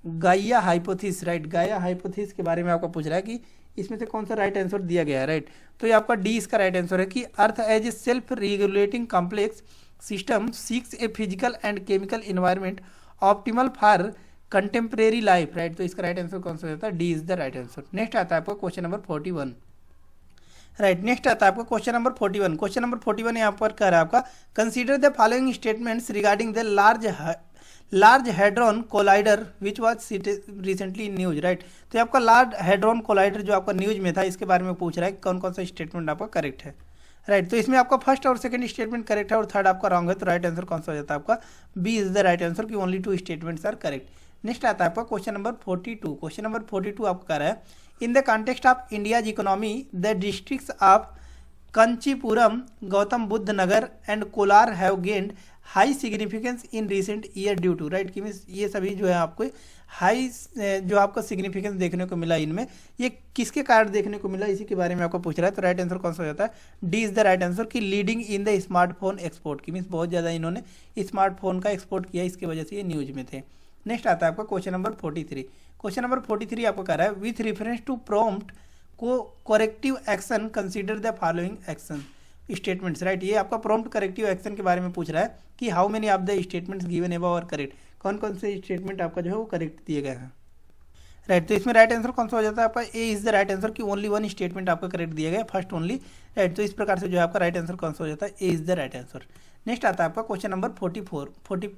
Speaker 1: Gaia hypothesis. Right, Gaia hypothesis के बारे में आपको पूछ रहा है कि इसमें से कौन सा राइट आंसर दिया गया है। राइट, तो ये आपका डी इसका राइट आंसर है कि earth as a self regulating complex system seeks a physical and chemical environment optimal for contemporary life. Right, तो इसका राइट आंसर कौन सा होता है, D is the right answer. Next आता है आपका क्वेश्चन नंबर 41। राइट, नेक्स्ट आता है आपका क्वेश्चन नंबर 41। क्वेश्चन नंबर 41 यहाँ पर कह रहा है आपका consider the following statements regarding the large hadron collider which was recently in news. Right, तो आपका लार्ज हेड्रॉन कोलाइडर जो आपका न्यूज में था, इसके बारे में पूछ रहा है कि कौन कौन सा स्टेटमेंट आपका करेक्ट है। राइट। तो इसमें आपका फर्स्ट और सेकंड स्टेटमेंट करेक्ट है और थर्ड आपका रॉन्ग है, तो राइट आंसर कौन सा हो जाता है आपका B is the right answer की only 2 statements are correct. Next आता है आपका क्वेश्चन नंबर 42। क्वेश्चन नंबर 42 आपको कह रहा है in the context of India's economy the districts of Kanchipuram, Gautam Buddha Nagar and Kolar have gained high significance in recent year due to, right. कि मीन्स ये सभी जो है आपको हाई जो आपका सिग्निफिकेंस देखने को मिला इनमें, ये किसके कारण देखने को मिला, इसी के बारे में आपको पूछ रहा है। तो राइट आंसर कौन सा हो जाता है D is the right answer की leading in the smartphone export, की मीन्स बहुत ज़्यादा इन्होंने स्मार्टफोन का एक्सपोर्ट किया, इसकी वजह से ये न्यूज में थे। नेक्स्ट आता है आपका क्वेश्चन नंबर 43। क्वेश्चन नंबर 43 आपको कह रहा है विथ रेफरेंस टू प्रॉम्प्ट को corrective action consider the following action statements, right. ये आपका प्रॉम्प्ट करेक्टिव एक्शन के बारे में पूछ रहा है कि how many of the statements given above are correct, कौन कौन से स्टेटमेंट आपका जो है वो करेक्ट दिए गए हैं, राइट। तो इसमें राइट आंसर कौन सा हो जाता है आपका A is the right answer की ओनली 1 स्टेटमेंट आपका करेक्ट दिया गया फर्स्ट ओनली, राइट। तो इस प्रकार से जो है आपका राइट आंसर कौन सा हो जाता है A is the right answer. Next आता है आपका क्वेश्चन नंबर 44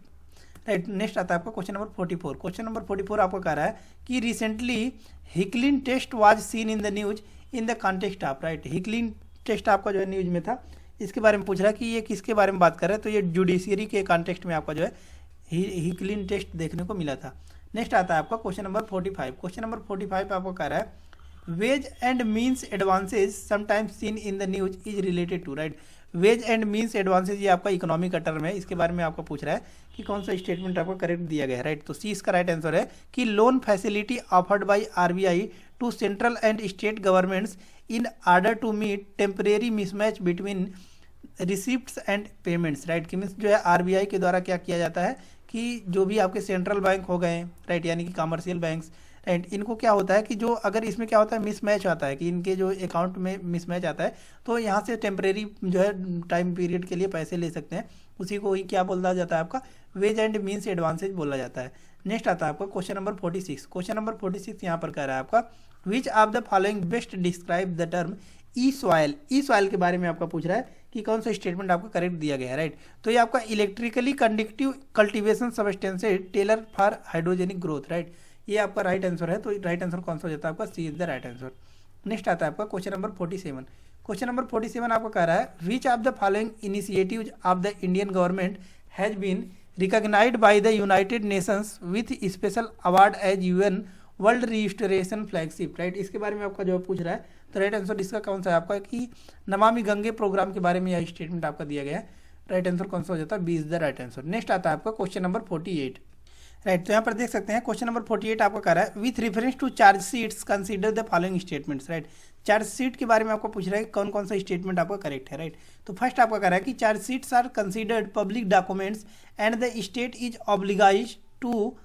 Speaker 1: राइट। नेक्स्ट आता है आपका क्वेश्चन नंबर 44। क्वेश्चन नंबर 44 आपको कह रहा है कि recently Hicklin test was seen in the news in the context of, right. Hicklin test आपका जो है न्यूज में था, इसके बारे में पूछ रहा है कि ये किसके बारे में बात कर रहा है, तो ये जुडिशियरी के कॉन्टेक्स्ट में आपका जो है हिकलिन टेस्ट देखने को मिला था। नेक्स्ट आता है आपका क्वेश्चन नंबर 45। क्वेश्चन नंबर 45 आपको कह रहा है ways and means advances sometimes seen in the news is related to, right. Ways and means advances ये आपका इकोनॉमी का टर्म है, इसके बारे में आपको पूछ रहा है कि कौन सा स्टेटमेंट आपको करेक्ट दिया गया है, राइट। तो सी इसका राइट आंसर है कि loan facility offered by RBI to central and state governments in order to meet temporary mismatch between receipts and payments, right. कि मीन्स जो है आरबीआई के द्वारा क्या किया जाता है कि जो भी आपके सेंट्रल बैंक हो गए, राइट, यानी कि कमर्शियल बैंक्स, राइट, इनको क्या होता है कि जो अगर इसमें क्या होता है मिसमैच आता है कि इनके जो अकाउंट में मिसमैच आता है, तो यहाँ से टेम्परेरी जो है टाइम पीरियड के लिए पैसे ले सकते हैं, उसी को ही क्या बोला जाता है आपका वेज एंड मीन्स एडवांसेज बोला जाता है। नेक्स्ट आता है आपका क्वेश्चन नंबर 46। क्वेश्चन नंबर 46 यहाँ पर कह रहा है आपका which of the following best describe the term E soil, E soil के बारे में आपका पूछ रहा है कि कौन सा स्टेटमेंट आपको करेक्ट दिया गया है, राइट। तो ये आपका electrically conductive cultivation substances tailor for hydrogenic growth, right. ये आपका राइट आंसर है, तो राइट आंसर कौन सा हो जाता है आपका C is the right answer. Next आता है आपका क्वेश्चन नंबर 47। क्वेश्चन नंबर 47 आपको कह रहा है which of the following initiatives of the Indian government has been recognised by the United Nations with special award as UN world restoration flagship, right. इसके बारे में आपका जवाब पूछ रहा है, तो राइट आंसर इसका कौन सा है आपका कि नमामि गंगे प्रोग्राम के बारे में यह स्टेटमेंट आपका दिया गया है, राइट आंसर कौन सा हो जाता है B is the right answer. Next आता है आपका क्वेश्चन नंबर 48, राइट। तो यहाँ पर देख सकते हैं क्वेश्चन नंबर 48 आपको कह रहा है with reference to charge sheets consider the following statements, right. Charge sheet के बारे में आपको पूछ रहा है कौन कौन सा स्टेटमेंट आपका करेक्ट है, राइट। तो फर्स्ट आपका कह रहा है कि charge sheets are considered public documents and the state is obliged to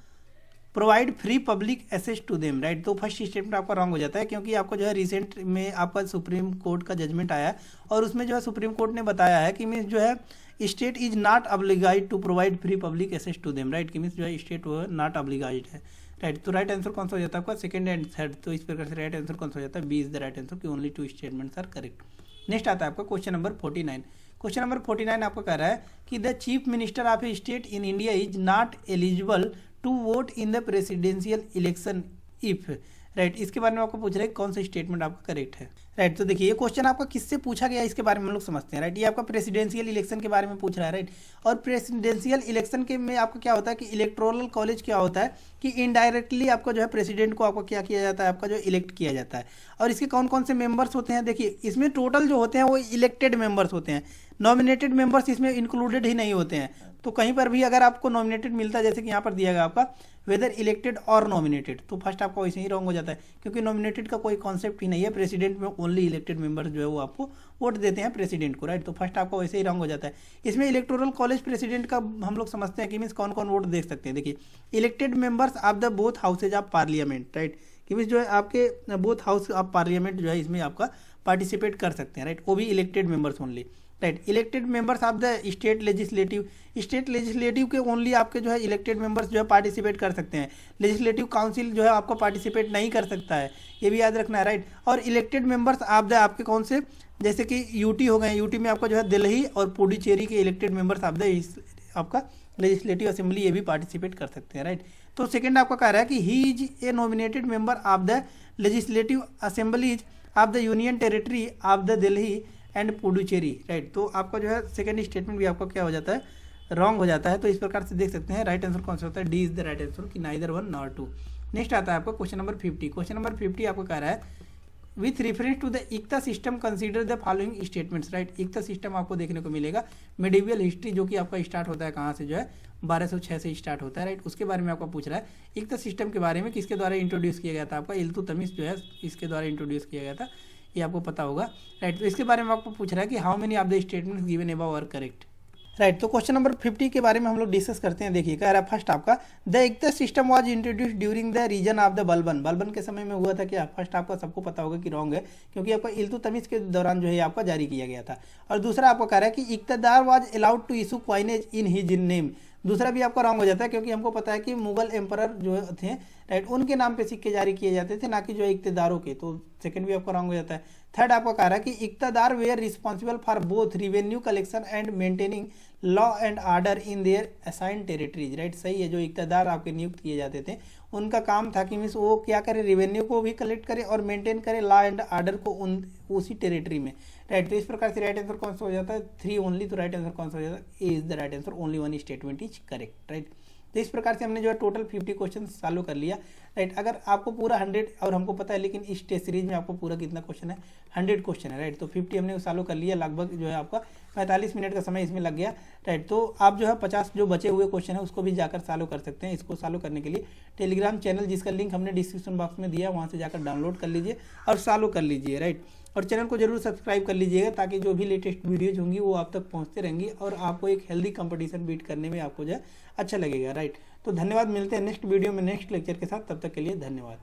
Speaker 1: provide free public access to them, right. तो फर्स्ट स्टेटमेंट आपका रॉन्ग हो जाता है, क्योंकि आपको जो है रिसेंट में आपका सुप्रीम कोर्ट का जजमेंट आया और उसमें जो है सुप्रीम कोर्ट ने बताया है कि मीन्स जो है state is not obliged to provide free public access to them, right. कि मीन्स जो है स्टेट वो नॉट ऑब्लिगाइज्ड है, राइट। तो राइट आंसर कौन सा हो जाता है आपका सेकंड एंड थर्ड, तो इस प्रकार से राइट आंसर कौन सा हो जाता है B is the right answer की only 2 statements are correct. Next आता है आपका क्वेश्चन नंबर 49। क्वेश्चन नंबर 49 आपको कह रहा है कि the chief minister of a state in India is not eligible to vote in the presidential election if, right. इसके बारे में आपको पूछ रहा है कौन सा स्टेटमेंट आपका करेक्ट है, राइट। तो देखिए ये क्वेश्चन आपका किससे पूछा गया है इसके बारे में हम लोग समझते हैं, राइट। ये आपका प्रेसिडेंशियल इलेक्शन के बारे में पूछ रहा है, राइट। और प्रेसिडेंशियल इलेक्शन के में आपका क्या होता है कि इलेक्टोरल कॉलेज क्या होता है कि इनडायरेक्टली आपका जो है प्रेसिडेंट को आपको क्या किया जाता है आपका जो इलेक्ट किया जाता है। और इसके कौन कौन से मेंबर्स होते हैं, देखिए इसमें टोटल जो होते हैं वो इलेक्टेड मेंबर्स होते हैं, नॉमिनेटेड मेंबर्स इसमें इंक्लूडेड ही नहीं होते हैं। तो कहीं पर भी अगर आपको नॉमिनेटेड मिलता है, जैसे कि यहाँ पर दिया गया आपका वेदर इलेक्टेड और नॉमिनेटेड, तो फर्स्ट आपका वैसे ही रॉन्ग हो जाता है, क्योंकि नॉमिनेटेड का कोई कॉन्सेप्ट ही नहीं है। प्रेसिडेंट में ओनली इलेक्टेड मेंबर्स जो है वो आपको वोट देते हैं प्रेसिडेंट को, राइट। तो फर्स्ट आपका वैसे ही रॉन्ग हो जाता है। इसमें इलेक्टोरल कॉलेज प्रेसिडेंट का हम लोग समझते हैं कि मीन्स कौन कौन वोट दे सकते हैं। देखिए elected members of the both houses of parliament, right. कि मीन्स जो है आपके बोथ हाउस ऑफ पार्लियामेंट जो है इसमें आपका पार्टिसिपेट कर सकते हैं, राइट। वो भी elected members only, right. Elected members of the state legislative, state legislative के ओनली आपके जो है इलेक्टेड मेंबर्स जो है पार्टिसिपेट कर सकते हैं। लेजिस्लेटिव काउंसिल जो है आपको पार्टिसिपेट नहीं कर सकता है, ये भी याद रखना है, राइट। और इलेक्टेड मेंबर्स ऑफ द आपके कौन से, जैसे कि यूटी हो गए, यूटी में आपका जो है दिल्ली और पुडुचेरी के इलेक्टेड मेंबर्स ऑफ द आपका लेजिस्लेटिव असेंबली ये भी पार्टिसिपेट कर सकते हैं, राइट। तो सेकेंड आपका कह रहा है कि he is a nominated member of the legislative assemblies of the union territory of the Delhi and Puducherry, right. तो आपका जो है सेकंड स्टेटमेंट भी आपका क्या हो जाता है, रॉन्ग हो जाता है। तो इस प्रकार से देख सकते हैं राइट आंसर कौन सा होता है, D is the right answer कि नाइदर 1 नॉर 2। नेक्स्ट आता है आपका क्वेश्चन नंबर 50। क्वेश्चन नंबर 50 आपको कह रहा है with reference to the iqta system consider the following statements, right. Iqta system आपको देखने को मिलेगा मेडिवल हिस्ट्री, जो कि आपका स्टार्ट होता है कहाँ से, जो है 1206 से स्टार्ट होता है, राइट। उसके बारे में आपको पूछ रहा है इक्ता सिस्टम के बारे में किसके द्वारा इंट्रोड्यूस किया गया था, आपका इल्तुतमिश जो है इसके द्वारा इंट्रोड्यूस किया गया था, ये आपको पता होगा, राइट। तो इसके बारे में आपको पूछ रहा है कि how many of the statements given above are correct, right. तो क्वेश्चन नंबर 50 के बारे में हम लोग डिस्कस करते हैं। देखिए कह रहा है फर्स्ट आपका the iqta system was introduce during the region of the Balban, Balban के समय में हुआ था क्या, फर्स्ट आपका सबको पता होगा कि रॉन्ग है, क्योंकि आपका इल्तुतमिश के दौरान जो है आपका जारी किया गया था। और दूसरा आपको कह रहा है कि iqtadar was allowed to issue coinage in his name, दूसरा भी आपका रॉन्ग हो जाता है, क्योंकि हमको पता है कि मुगल एम्परर जो थे, राइट, उनके नाम पे सिक्के जारी किए जाते थे, ना कि जो इक्तदारों के, तो सेकंड भी आपका रॉन्ग हो जाता है। थर्ड आपका कह रहा है कि iqtadar were responsible for both revenue collection and maintaining law and order in their assigned territories, right. सही है, जो इक्तदार आपके नियुक्त किए जाते थे उनका काम था कि मीन्स वो क्या करे, रेवेन्यू को भी कलेक्ट करे और मेंटेन करे लॉ एंड ऑर्डर को उसी टेरिटरी में, राइट। तो इस प्रकार से राइट आंसर कौन सा हो जाता है, 3 ओनली। तो राइट आंसर कौन सा हो जाता है, A is the right answer, only 1 statement is correct, right. तो इस प्रकार से हमने जो है टोटल 50 क्वेश्चन सॉल्व कर लिया, राइट। अगर आपको पूरा 100 और हमको पता है, लेकिन इस टेस्ट सीरीज में आपको पूरा कितना क्वेश्चन है, 100 क्वेश्चन है, राइट। तो 50 हमने सॉल्व कर लिया, लगभग जो है आपका 45 मिनट का समय इसमें लग गया, राइट। तो आप जो है 50 जो बचे हुए क्वेश्चन है उसको भी जाकर सॉल्व कर सकते हैं। इसको सॉल्व करने के लिए टेलीग्राम चैनल, जिसका लिंक हमने डिस्क्रिप्शन बॉक्स में दिया, वहाँ से जाकर डाउनलोड कर लीजिए और सॉल्व कर लीजिए, राइट। और चैनल को जरूर सब्सक्राइब कर लीजिएगा, ताकि जो भी लेटेस्ट वीडियोज होंगी वो आप तक पहुँचते रहेंगी और आपको एक हेल्दी कंपटीशन बीट करने में आपको जो है अच्छा लगेगा, राइट। तो धन्यवाद, मिलते हैं नेक्स्ट वीडियो में नेक्स्ट लेक्चर के साथ, तब तक के लिए धन्यवाद।